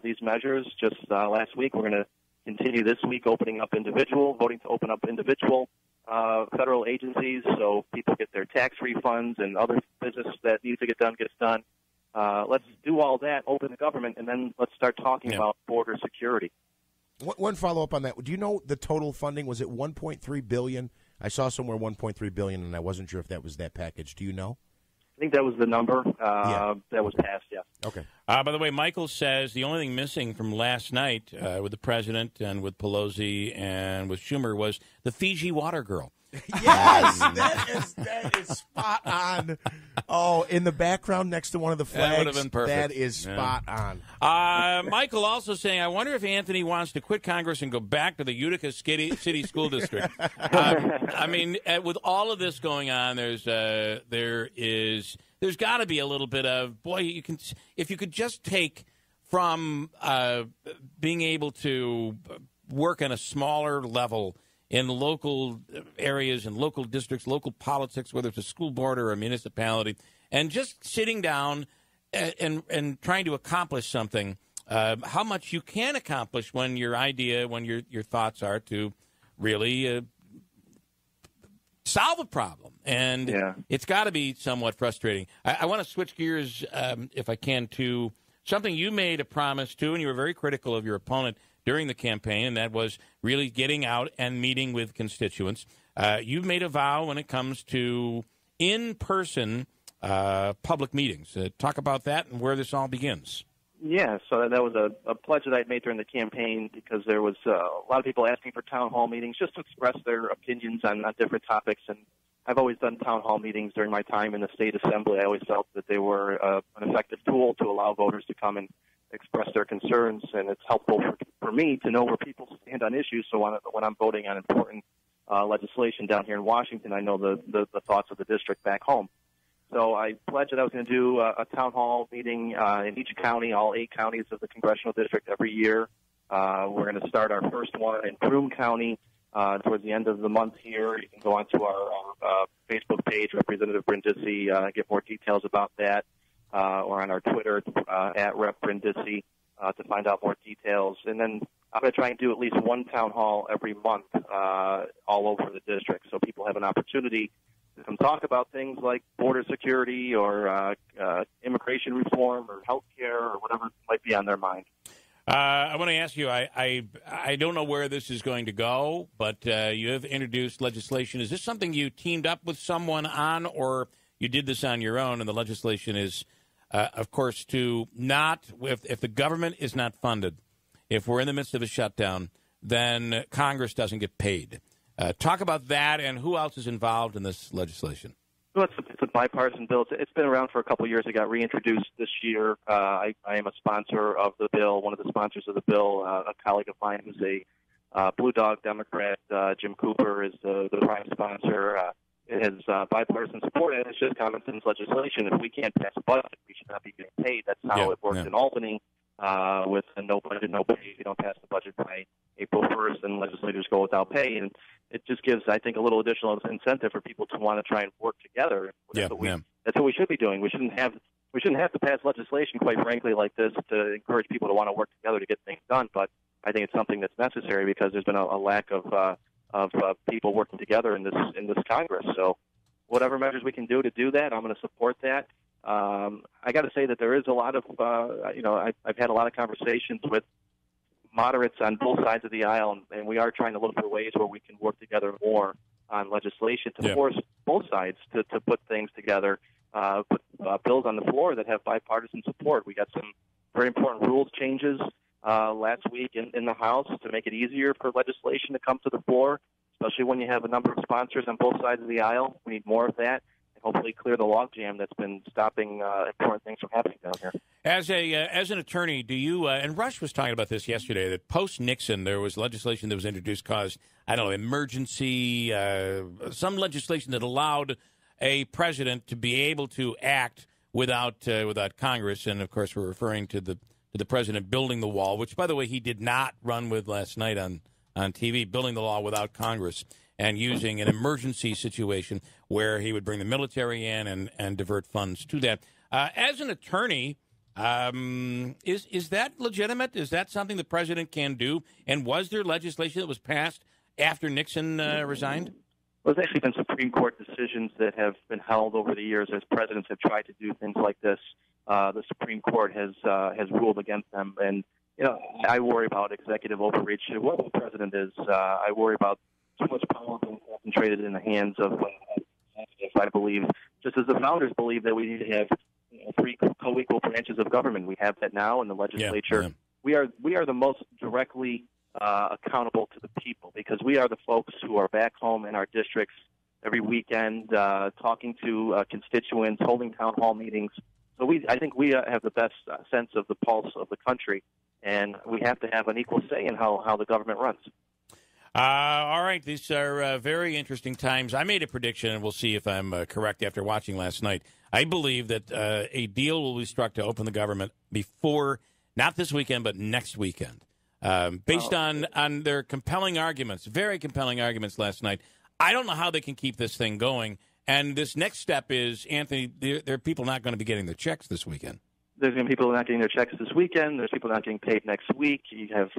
these measures. Just last week, we're going to continue this week voting to open up individual federal agencies so people get their tax refunds and other business that needs to get done gets done. Let's do all that, open the government, and then let's start talking about border security. One follow-up on that. Do you know the total funding? Was it $1.3 billion? I saw somewhere $1.3 billion, and I wasn't sure if that was that package. Do you know? I think that was the number that was passed, yes. Okay. By the way, Michael says the only thing missing from last night with the president and with Pelosi and with Schumer was the Fiji water girl. Yes, that is spot on. Oh, in the background next to one of the flags. That would have been perfect. That is spot on. Michael also saying, I wonder if Anthony wants to quit Congress and go back to the Utica City School District. I mean, with all of this going on, there's got to be a little bit of, if you could just take from being able to work on a smaller level in local areas and local districts, local politics, whether it's a school board or a municipality, and just sitting down and trying to accomplish something, how much you can accomplish when your thoughts are to really solve a problem. And it's got to be somewhat frustrating. I want to switch gears, if I can, to something you made a promise to, and you were very critical of your opponent during the campaign, and that was really getting out and meeting with constituents. You've made a vow when it comes to in-person public meetings. Talk about that and where this all begins. Yeah, so that was a pledge that I made during the campaign because there was a lot of people asking for town hall meetings just to express their opinions on different topics. And I've always done town hall meetings during my time in the state assembly. I always felt that they were an effective tool to allow voters to come and express their concerns, and it's helpful for me to know where people stand on issues. So when I'm voting on important legislation down here in Washington, I know the thoughts of the district back home. So I pledged that I was going to do a town hall meeting in each county, all 8 counties of the congressional district every year. We're going to start our first one in Broome County towards the end of the month here. You can go onto our Facebook page, Representative Brindisi, get more details about that, or on our Twitter, at Rep Brindisi, to find out more details. And then I'm going to try and do at least one town hall every month all over the district, so people have an opportunity to come talk about things like border security or immigration reform or health care or whatever might be on their mind. I want to ask you, I don't know where this is going to go, but you have introduced legislation. Is this something you teamed up with someone on, or you did this on your own? And the legislation is, of course, to not, if the government is not funded, if we're in the midst of a shutdown, then Congress doesn't get paid. Talk about that and who else is involved in this legislation. Well, it's a bipartisan bill. It's been around for a couple of years. It got reintroduced this year. I am a sponsor of the bill, one of the sponsors of the bill. A colleague of mine who's a Blue Dog Democrat, Jim Cooper, is the prime sponsor. It has bipartisan support, and it's just common sense legislation. If we can't pass a budget, we should not be getting paid. That's how it works in Albany. With a no budget, no pay. If you don't pass the budget by April 1st, then legislators go without pay. And it just gives, I think, a little additional incentive for people to want to try and work together. That's what we should be doing. We shouldn't have to pass legislation, quite frankly, like this to encourage people to want to work together to get things done. But I think it's something that's necessary because there's been a lack of people working together in this Congress. So whatever measures we can do to do that, I'm going to support that. I got to say that there is a lot of, I've had a lot of conversations with moderates on both sides of the aisle, and we are trying to look for ways where we can work together more on legislation to force both sides to put things together, put bills on the floor that have bipartisan support. We got some very important rules changes last week in the House to make it easier for legislation to come to the floor, especially when you have a number of sponsors on both sides of the aisle. We need more of that. Hopefully clear the logjam that's been stopping important things from happening down here. As an attorney, do you, and Rush was talking about this yesterday, that post-Nixon there was legislation that was introduced caused, emergency, some legislation that allowed a president to be able to act without Congress. And, of course, we're referring to the president building the wall, which, by the way, he did not run with last night on TV, building the wall without Congress, and using an emergency situation where he would bring the military in and divert funds to that. As an attorney, is that legitimate? Is that something the president can do? And was there legislation that was passed after Nixon resigned? Well, there's actually been Supreme Court decisions that have been held over the years as presidents have tried to do things like this. The Supreme Court has ruled against them. And, I worry about executive overreach. What the president is, I worry about too much power being concentrated in the hands of I believe, just as the founders believe that we need to have 3 co-equal branches of government. We have that now in the legislature. We are the most directly accountable to the people because we are the folks who are back home in our districts every weekend talking to constituents, holding town hall meetings. So I think we have the best sense of the pulse of the country, and we have to have an equal say in how the government runs. All right, these are very interesting times. I made a prediction, and we'll see if I'm correct after watching last night. I believe that a deal will be struck to open the government before, not this weekend, but next weekend, based on their compelling arguments, very compelling arguments last night. I don't know how they can keep this thing going. And this next step is, Anthony, there are people not going to be getting their checks this weekend. There's going to be people not getting their checks this weekend. There's people not getting paid next week. You have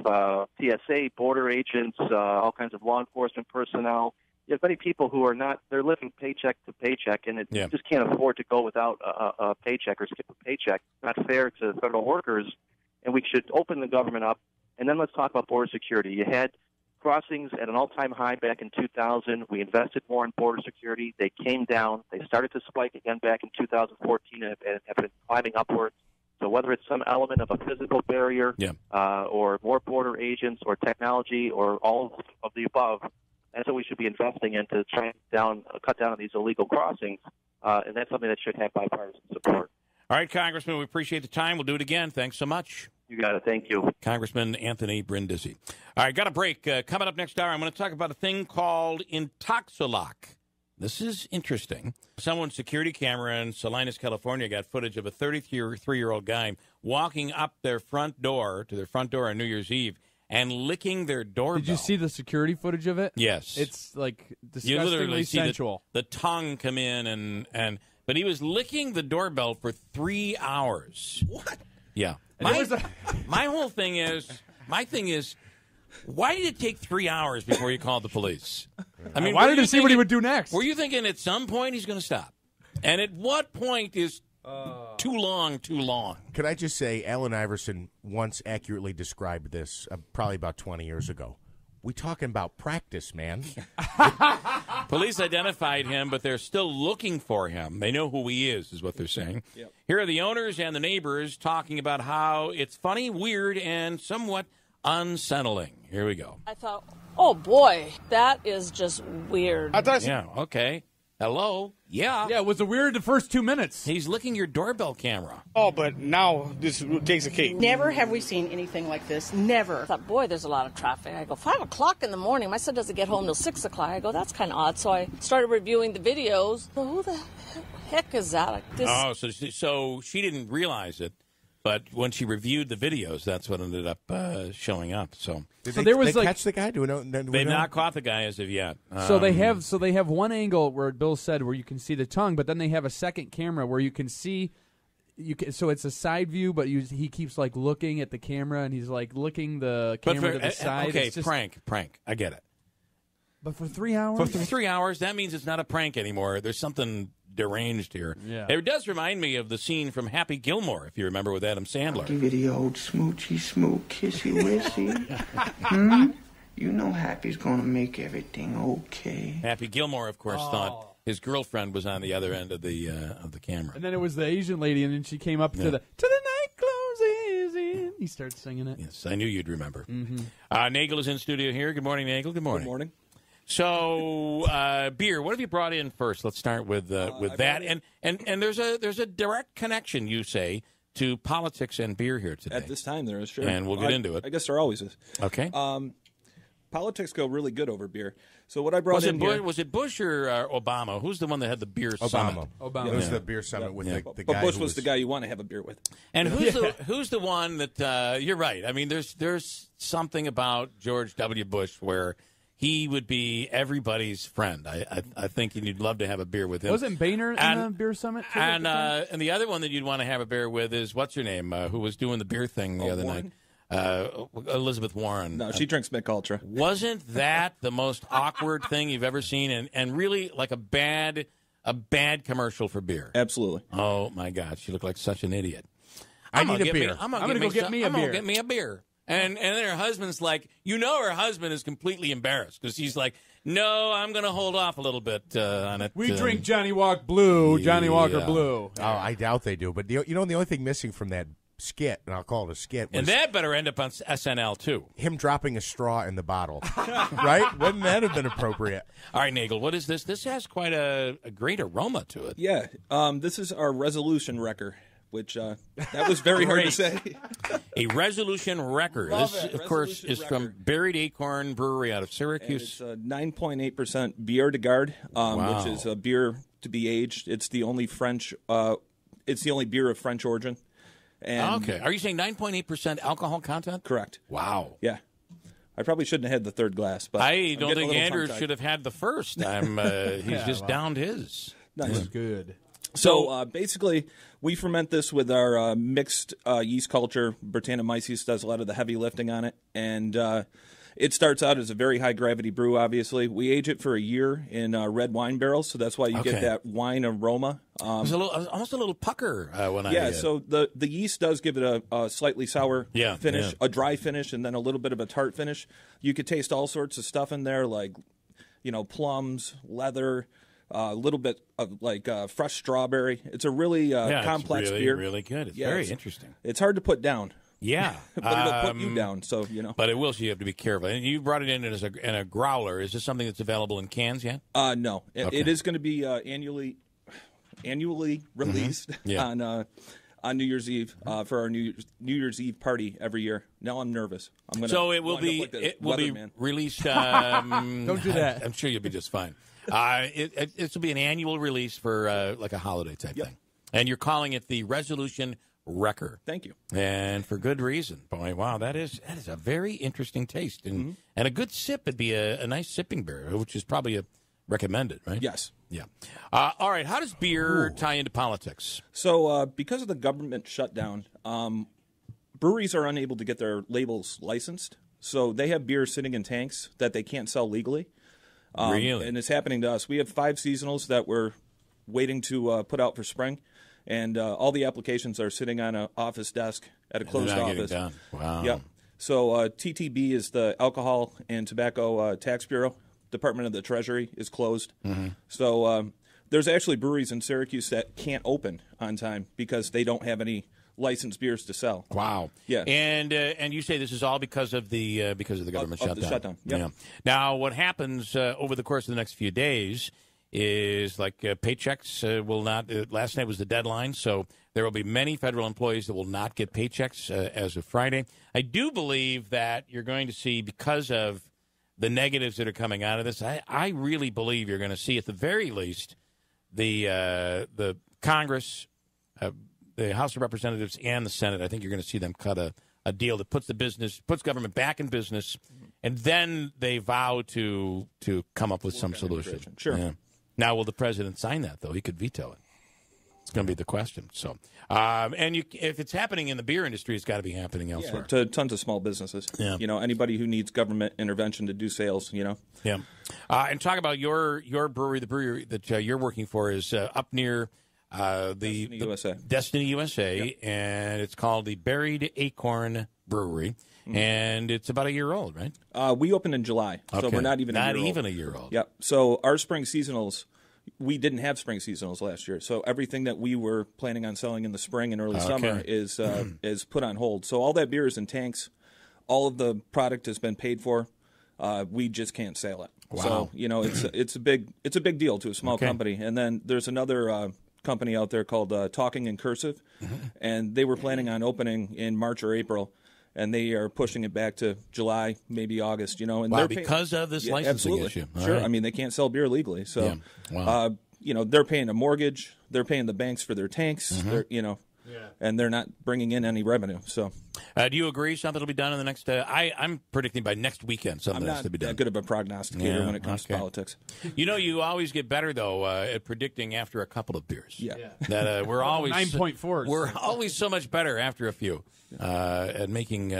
TSA, border agents, all kinds of law enforcement personnel. You have many people who are not, they're living paycheck to paycheck, and you just can't afford to go without a paycheck or skip a paycheck. It's not fair to federal workers, and we should open the government up. And then let's talk about border security. You had crossings at an all-time high back in 2000. We invested more in border security. They came down. They started to spike again back in 2014 and have been climbing upwards. So whether it's some element of a physical barrier or more border agents or technology or all of the above, and so we should be investing into trying to cut down on these illegal crossings, and that's something that should have bipartisan support. All right, Congressman, we appreciate the time. We'll do it again. Thanks so much. You got it. Thank you. Congressman Anthony Brindisi. All right, got a break. Coming up next hour, I'm going to talk about a thing called Intoxilock. This is interesting. Someone's security camera in Salinas, California got footage of a 33-year-old guy walking up to their front door on New Year's Eve and licking their doorbell. Did you see the security footage of it? Yes. It's like you literally disgustingly see sensual. the tongue come in but he was licking the doorbell for 3 hours. What? Yeah. My thing is, why did it take 3 hours before you called the police? I mean, why did he see what he would do next? Were you thinking at some point he's going to stop? And at what point is too long? Could I just say, Allen Iverson once accurately described this probably about 20 years ago. We talking about practice, man. Police identified him, but they're still looking for him. They know who he is what they're saying. Yep. Here are the owners and the neighbors talking about how it's funny, weird, and somewhat unsettling. Here we go. I thought, oh, boy, that is just weird. Yeah, okay. Hello? Yeah. Yeah, it was weird the first 2 minutes. He's licking your doorbell camera. Oh, but now this takes a cake. Never have we seen anything like this. Never. I thought, boy, there's a lot of traffic. I go, 5 o'clock in the morning. My son doesn't get home till 6 o'clock. I go, that's kind of odd. So I started reviewing the videos. Well, who the heck is that? So she didn't realize it, but when she reviewed the videos, that's what ended up showing up. So there was catch the guy? Do we know? They've not caught the guy as of yet. So they have one angle where Bill said where you can see the tongue, but then they have a second camera where you can see. So it's a side view, but he keeps like looking at the camera and he's like licking the camera to the side. Okay, prank. I get it. But for 3 hours? For 3 hours, that means it's not a prank anymore. There's something deranged here. Yeah. It does remind me of the scene from Happy Gilmore, if you remember, with Adam Sandler. I'll give you the old smoochy smook, kissy wissy. You know Happy's gonna make everything okay. Happy Gilmore, of course, thought his girlfriend was on the other end of the camera. And then it was the Asian lady, and then she came up to the night closes in. He starts singing it. Yes, I knew you'd remember. Mm-hmm. Nagel is in studio here. Good morning, Nagel. Good morning. Good morning. So, beer. What have you brought in first? Let's start with that. And there's a direct connection, you say, to politics and beer here today. At this time, there is, sure. And we'll get into it. I guess there always is. Okay. Politics go really good over beer. So what I brought in here... Was it Bush or Obama? Who's the one that had the beer summit? Obama. It was the beer summit with the guy. But Bush was the guy you want to have a beer with. And who's the one that... you're right. I mean, there's something about George W. Bush where... he would be everybody's friend. I think you'd love to have a beer with him. Wasn't Boehner in the beer summit? And the other one that you'd want to have a beer with is, what's her name, who was doing the beer thing the other night? Elizabeth Warren. No, she drinks Mick Ultra. Wasn't that the most awkward thing you've ever seen? And really like a bad commercial for beer? Absolutely. Oh, my God. She looked like such an idiot. I need a beer. I'm going to go get me a beer. And then her husband's like, her husband is completely embarrassed because he's like, no, I'm going to hold off a little bit on it. We drink Johnny Walker Blue, Johnny Walker Blue. Oh, I doubt they do. But the only thing missing from that skit, and I'll call it a skit, was and that better end up on SNL too. Him dropping a straw in the bottle, right? Wouldn't that have been appropriate? All right, Nagel, what is this? This has quite a great aroma to it. Yeah, this is our Resolution Wrecker. Which that was very hard to say. A Resolution Wrecker. This, of course, is from Buried Acorn Brewery out of Syracuse. And it's 9.8% Bière de Garde, which is a beer to be aged. It's the only French. It's the only beer of French origin. And okay. Are you saying 9.8% alcohol content? Correct. Wow. Yeah. I probably shouldn't have had the third glass, but I don't think Andrews should have had the first. He's just downed his. Nice. That's good. So basically, we ferment this with our mixed yeast culture. Brettanomyces does a lot of the heavy lifting on it, and it starts out as a very high gravity brew. Obviously, we age it for a year in red wine barrels, so that's why you get that wine aroma. There's almost a little pucker when I so the yeast does give it a slightly sour finish, a dry finish, and then a little bit of a tart finish. You could taste all sorts of stuff in there, like plums, leather. A little bit of fresh strawberry. It's a really complex beer. Really good. It's very interesting. It's hard to put down. Yeah. But it'll put you down, so, But it will, so you have to be careful. And you brought it in as a growler. Is this something that's available in cans yet? No. Okay. It is going to be annually released on New Year's Eve for our New Year's Eve party every year. Now I'm nervous. So it will be released. Don't do that. I'm sure you'll be just fine. It will be an annual release for like a holiday type thing. And you're calling it the Resolution Wrecker. Thank you. And for good reason. Boy, wow, that is a very interesting taste. And a good sip would be a nice sipping beer, which is probably recommended, right? Yes. Yeah. All right. How does beer tie into politics? So because of the government shutdown, breweries are unable to get their labels licensed. So they have beer sitting in tanks that they can't sell legally. Really? And it's happening to us. We have 5 seasonals that we're waiting to put out for spring. And all the applications are sitting on an office desk at a closed office. Getting done. Wow. Yep. So TTB is the Alcohol and Tobacco Tax Bureau. Department of the Treasury is closed. So there's actually breweries in Syracuse that can't open on time because they don't have any licensed beers to sell. Wow. Yeah. And you say this is all because of the government shutdown. The shutdown. Yep. Yeah. Now, what happens over the course of the next few days is like paychecks will not. Last night was the deadline, so there will be many federal employees that will not get paychecks as of Friday. I do believe that you're going to see, because of the negatives that are coming out of this, I really believe you're going to see, at the very least, the Congress, the House of Representatives, and the Senate. I think you're going to see them cut a deal that puts government back in business, and then they vow to come up with some solution. Sure. Yeah. Now, will the president sign that, though? He could veto it. It's going to be the question. So, if it's happening in the beer industry, it's got to be happening elsewhere. Yeah, to tons of small businesses. Yeah. Anybody who needs government intervention to do sales. Yeah. And talk about your brewery. The brewery that you're working for is up near Destiny USA, and it's called the Buried Acorn Brewery. And it's about a year old, right? We opened in July, so we're not even a year old. Yep. So our spring seasonals, we didn't have spring seasonals last year. So everything that we were planning on selling in the spring and early summer is put on hold. So all that beer is in tanks. All of the product has been paid for. We just can't sell it. Wow. So it's a big deal to a small company. And then there's another company out there called Talking in Cursive, and they were planning on opening in March or April. And they are pushing it back to July, maybe August, And they're because of this licensing issue. Sure. Right. I mean, they can't sell beer legally. So, they're paying a mortgage. They're paying the banks for their tanks. They're, and they're not bringing in any revenue. So, do you agree something will be done in the next? I'm predicting by next weekend something has to be done. I'm not that good of a prognosticator when it comes to politics. You always get better though at predicting after a couple of beers. Yeah. That we're always 9.4. We're always so much better after a few at making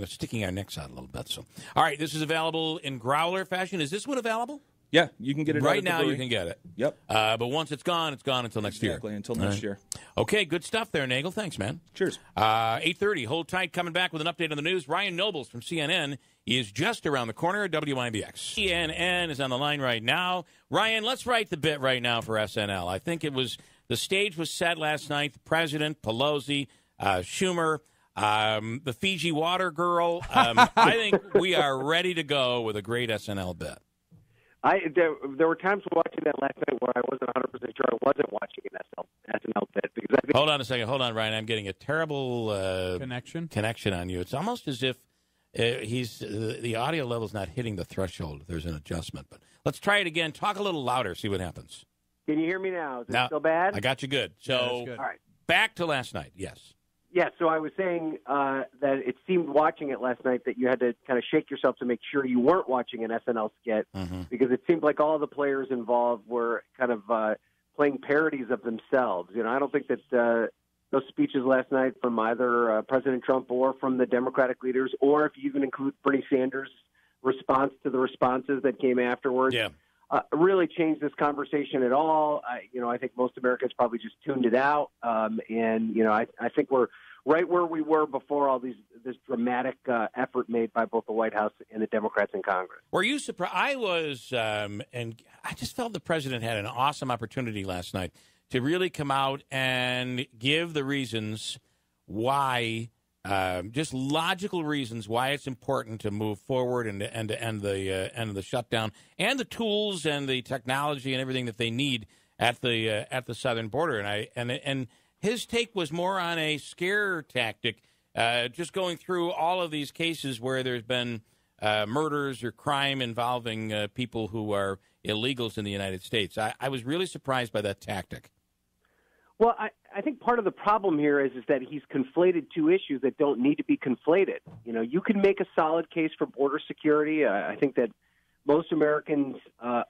sticking our necks out a little bit. So, all right, this is available in growler fashion. Is this one available? Yeah, you can get it right now. You can get it. Yep. But once it's gone until next year. Exactly, until next year. Okay, good stuff there, Nagel. Thanks, man. Cheers. 8:30. Hold tight. Coming back with an update on the news. Ryan Nobles from CNN is just around the corner at WIBX. CNN is on the line right now. Ryan, let's write the bit right now for SNL. I think the stage was set last night. The president, Pelosi, Schumer, the Fiji water girl. I think we are ready to go with a great SNL bit. There were times watching that last night where I wasn't 100% sure I wasn't watching an SNL bit. Because I think hold on a second. Hold on, Ryan. I'm getting a terrible connection on you. It's almost as if the audio level's not hitting the threshold. There's an adjustment. But let's try it again. Talk a little louder. See what happens. Can you hear me now? Is it now, still bad? I got you good. So all right. Back to last night. Yes. Yeah, so I was saying that it seemed watching it last night that you had to kind of shake yourself to make sure you weren't watching an SNL skit because it seemed like all the players involved were kind of playing parodies of themselves. I don't think that those speeches last night from either President Trump or from the Democratic leaders, or if you even include Bernie Sanders' response to the responses that came afterwards, really changed this conversation at all. I think most Americans probably just tuned it out, and I think we're right where we were before all this dramatic effort made by both the White House and the Democrats in Congress. Were you surprised? I was, and I just felt the president had an awesome opportunity last night to really come out and give the reasons why just logical reasons why it's important to move forward and to end the shutdown, and the tools and the technology and everything that they need at the southern border. And his take was more on a scare tactic, just going through all of these cases where there's been murders or crime involving people who are illegals in the United States. I was really surprised by that tactic. Well, I think part of the problem here is that he's conflated two issues that don't need to be conflated. You know, you can make a solid case for border security. I think that most Americans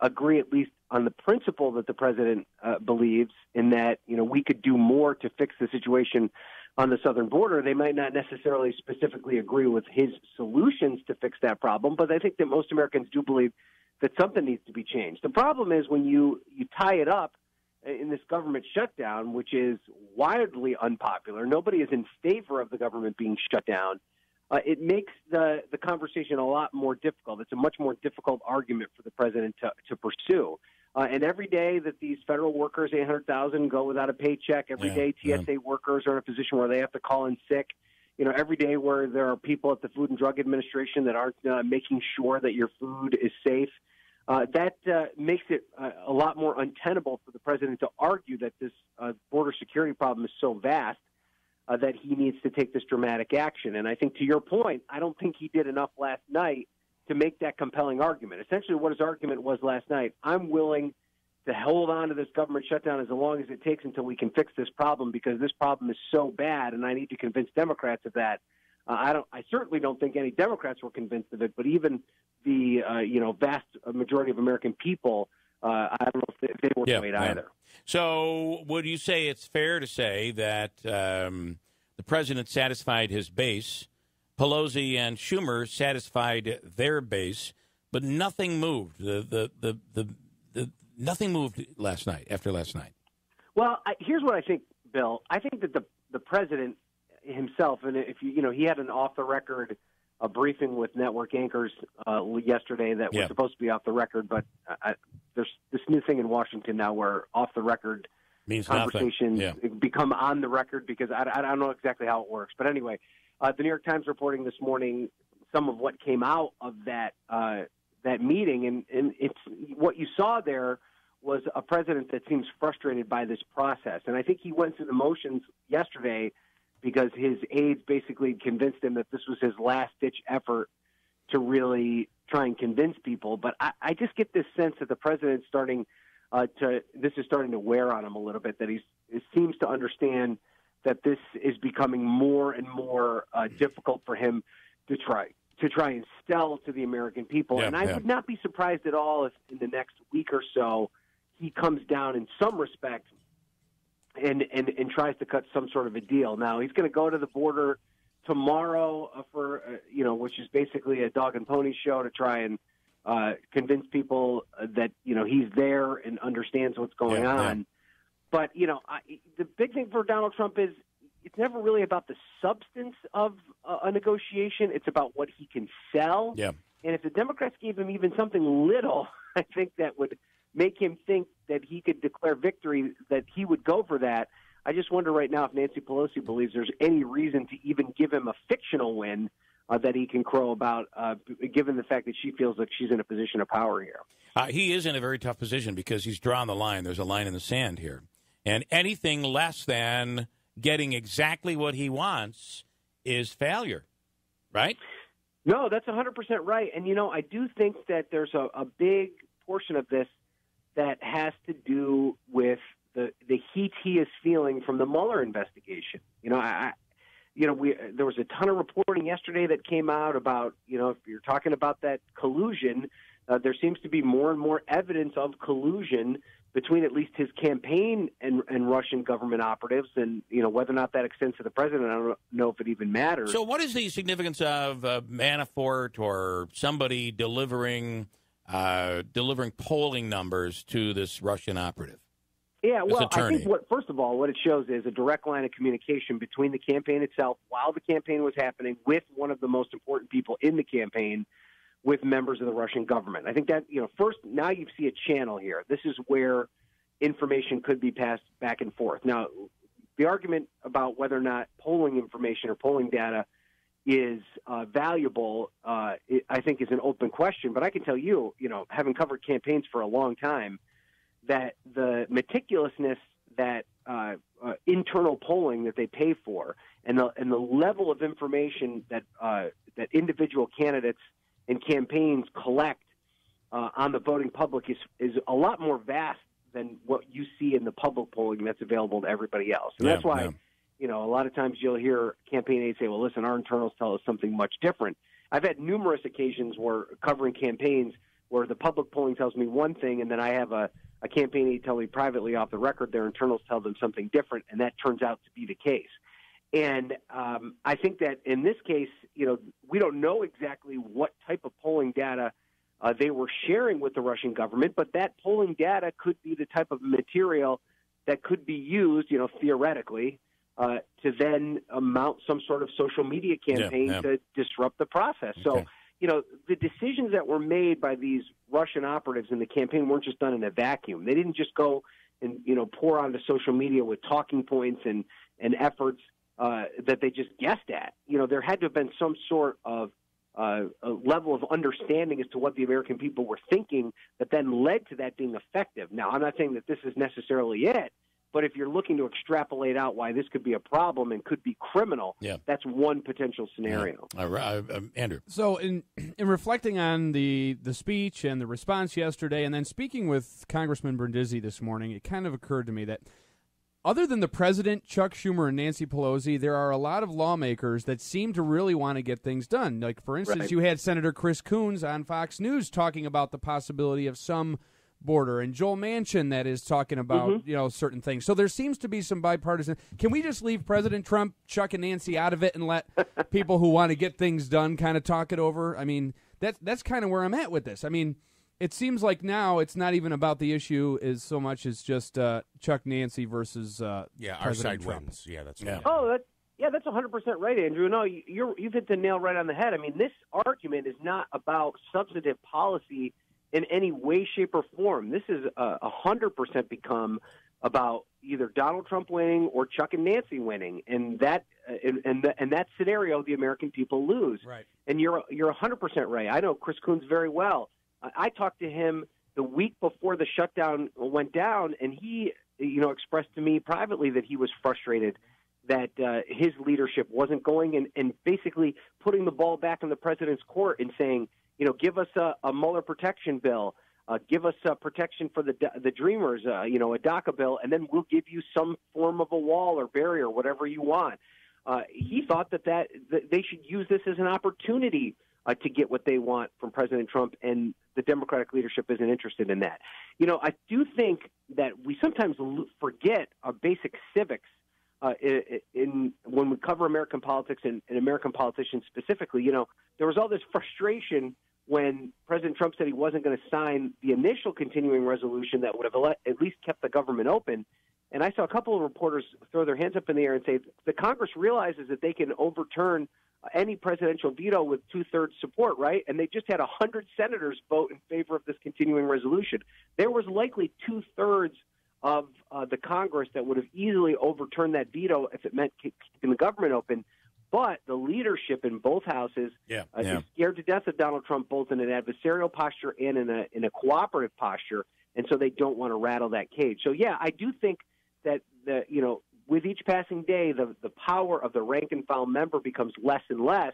agree, at least on the principle that the president believes, in that, you know, we could do more to fix the situation on the southern border. They might not necessarily specifically agree with his solutions to fix that problem, but I think that most Americans do believe that something needs to be changed. The problem is when you tie it up in this government shutdown, which is wildly unpopular. Nobody is in favor of the government being shut down. It makes the conversation a lot more difficult. It's a much more difficult argument for the president to pursue. And every day that these federal workers, 800,000, go without a paycheck, every day TSA workers are in a position where they have to call in sick. You know, every day where there are people at the Food and Drug Administration that aren't making sure that your food is safe. That makes it a lot more untenable for the president to argue that this border security problem is so vast that he needs to take this dramatic action. And I think, to your point, I don't think he did enough last night to make that compelling argument. Essentially what his argument was last night: I'm willing to hold on to this government shutdown as long as it takes until we can fix this problem, because this problem is so bad, and I need to convince Democrats of that. I certainly don't think any Democrats were convinced of it, but even the vast majority of American people, I don't know if they were swayed either. So would you say it's fair to say that the president satisfied his base, Pelosi and Schumer satisfied their base, but nothing moved? Nothing moved last night, after last night. Well, here's what I think, Bill. I think that the president himself, and if he had an off-the-record briefing with network anchors yesterday that was supposed to be off the record, but there's this new thing in Washington now where off-the-record conversations become on the record, because I don't know exactly how it works. But anyway, the New York Times reporting this morning some of what came out of that meeting, and it's what you saw there was a president that seems frustrated by this process. And I think he went through the motions yesterday because his aides basically convinced him that this was his last-ditch effort to really try and convince people. But I just get this sense that the president's starting to wear on him a little bit, that he seems to understand that this is becoming more and more difficult for him to try and sell to the American people. And I would not be surprised at all if in the next week or so he comes down in some respect and tries to cut some sort of a deal. Now, he's going to go to the border tomorrow for, which is basically a dog and pony show to try and convince people that, he's there and understands what's going on. But, the big thing for Donald Trump is it's never really about the substance of a negotiation. It's about what he can sell. Yeah. And if the Democrats gave him even something little, I think that would make him think that he could declare victory, that he would go for that. I just wonder right now if Nancy Pelosi believes there's any reason to even give him a fictional win that he can crow about, given the fact that she feels like she's in a position of power here. He is in a very tough position because he's drawn the line. There's a line in the sand here. And anything less than getting exactly what he wants is failure, right? No, that's 100% right. And, I do think that there's a big portion of this that has to do with the heat he is feeling from the Mueller investigation. There was a ton of reporting yesterday that came out about, if you're talking about that collusion, there seems to be more and more evidence of collusion between at least his campaign and Russian government operatives. And, whether or not that extends to the president, I don't know if it even matters. So what is the significance of Manafort or somebody delivering polling numbers to this Russian operative? Yeah, well, I think first of all, what it shows is a direct line of communication between the campaign itself while the campaign was happening with one of the most important people in the campaign, with members of the Russian government. I think that, first, now you see a channel here. This is where information could be passed back and forth. Now, the argument about whether or not polling information or polling data is valuable, I think is an open question. But I can tell you, having covered campaigns for a long time, that the meticulousness that internal polling that they pay for, and the level of information that that individual candidates and campaigns collect on the voting public is a lot more vast than what you see in the public polling that's available to everybody else. And that's why, a lot of times you'll hear campaign aides say, well, listen, our internals tell us something much different. I've had numerous occasions where covering campaigns where the public polling tells me one thing, and then I have a campaign aide tell me privately off the record their internals tell them something different, and that turns out to be the case. And I think that in this case, we don't know exactly what type of polling data they were sharing with the Russian government, but that polling data could be the type of material that could be used, theoretically, to then mount some sort of social media campaign to disrupt the process. So, the decisions that were made by these Russian operatives in the campaign weren't just done in a vacuum. They didn't just go and, pour onto social media with talking points and efforts that they just guessed at. There had to have been some sort of a level of understanding as to what the American people were thinking that then led to that being effective. Now, I'm not saying that this is necessarily it, but if you're looking to extrapolate out why this could be a problem and could be criminal, that's one potential scenario. Andrew. So in reflecting on the speech and the response yesterday, and then speaking with Congressman Brindisi this morning, it kind of occurred to me that other than the president, Chuck Schumer, and Nancy Pelosi, there are a lot of lawmakers that seem to really want to get things done. Like, for instance, you had Senator Chris Coons on Fox News talking about the possibility of some border, and Joel Manchin that is talking about certain things. So there seems to be some bipartisan. Can we just leave President Trump, Chuck, and Nancy out of it and let people who want to get things done kind of talk it over? I mean, that's kind of where I'm at with this. I mean, it seems like now it's not even about the issue as so much as just Chuck, Nancy versus our President side Trump. wins. Yeah, that's right. Oh, that's 100% right, Andrew. No, you've hit the nail right on the head. I mean, this argument is not about substantive policy in any way, shape, or form. This is 100% become about either Donald Trump winning or Chuck and Nancy winning, and that scenario, the American people lose. Right. And you're 100% right. I know Chris Coons very well. I talked to him the week before the shutdown went down, and he, expressed to me privately that he was frustrated that his leadership wasn't going and basically putting the ball back in the president's court and saying, give us a Mueller protection bill, give us protection for the Dreamers, a DACA bill, and then we'll give you some form of a wall or barrier, whatever you want. He thought that they should use this as an opportunity to get what they want from President Trump, and the Democratic leadership isn't interested in that. I do think that we sometimes forget our basic civics when we cover American politics and American politicians specifically. There was all this frustration when President Trump said he wasn't going to sign the initial continuing resolution that would have at least kept the government open. And I saw a couple of reporters throw their hands up in the air and say the Congress realizes that they can overturn any presidential veto with two-thirds support, right? And they just had 100 senators vote in favor of this continuing resolution. There was likely two-thirds of the Congress that would have easily overturned that veto if it meant keeping the government open. But the leadership in both houses is scared to death of Donald Trump, both in an adversarial posture and in a cooperative posture, and so they don't want to rattle that cage. So, I do think that with each passing day, the power of the rank and file member becomes less and less.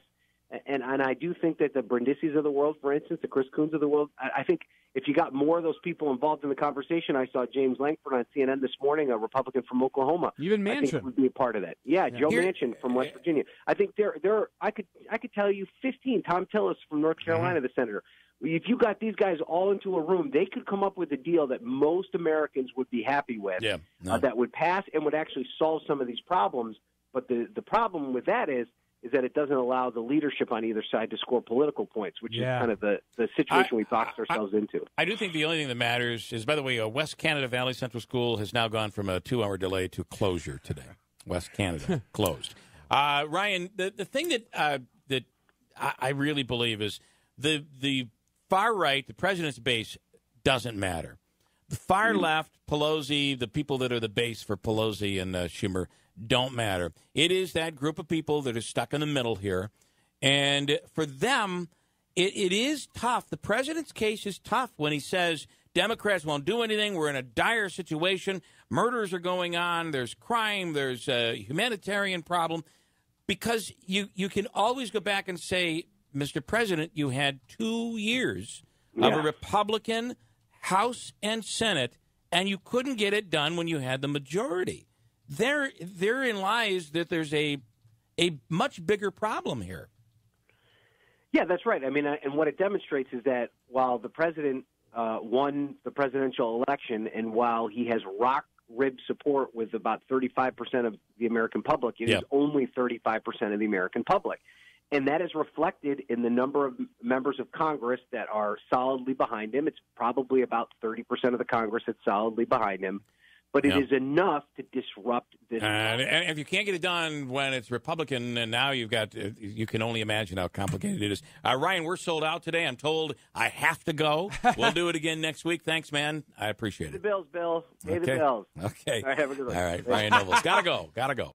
And I do think that the Brindisis of the world, for instance, the Chris Coons of the world, I think if you got more of those people involved in the conversation, I saw James Langford on CNN this morning, a Republican from Oklahoma. Even Manchin. I think would be a part of that. Joe Manchin from West Virginia. I think I could tell you 15. Tom Tillis from North Carolina, the senator. If you got these guys all into a room, they could come up with a deal that most Americans would be happy with, that would pass and would actually solve some of these problems. But the problem with that is that it doesn't allow the leadership on either side to score political points, which is kind of the situation we boxed ourselves into. I do think the only thing that matters is, by the way, West Canada Valley Central School has now gone from a 2-hour delay to closure today. West Canada closed. Ryan, the thing that I really believe is the far right, the president's base, doesn't matter. The far left, Pelosi, the people that are the base for Pelosi and Schumer, don't matter. It is that group of people that are stuck in the middle here. And for them, it is tough. The president's case is tough when he says Democrats won't do anything. We're in a dire situation. Murders are going on. There's crime. There's a humanitarian problem. Because you can always go back and say, Mr. President, you had 2 years of a Republican House and Senate, and you couldn't get it done when you had the majority. Therein lies that there's a much bigger problem here. Yeah, that's right. I mean, and what it demonstrates is that while the president won the presidential election, and while he has rock-ribbed support with about 35% of the American public, it is only 35% of the American public. And that is reflected in the number of members of Congress that are solidly behind him. It's probably about 30% of the Congress that's solidly behind him. But it is enough to disrupt this. And if you can't get it done when it's Republican, and now you've got, you can only imagine how complicated it is. Ryan, we're sold out today. I'm told I have to go. We'll do it again next week. Thanks, man. I appreciate it. Pay the bills, Bill. Pay the bills. Okay. All right, have a good one. All right, Ryan Nobles. Gotta go.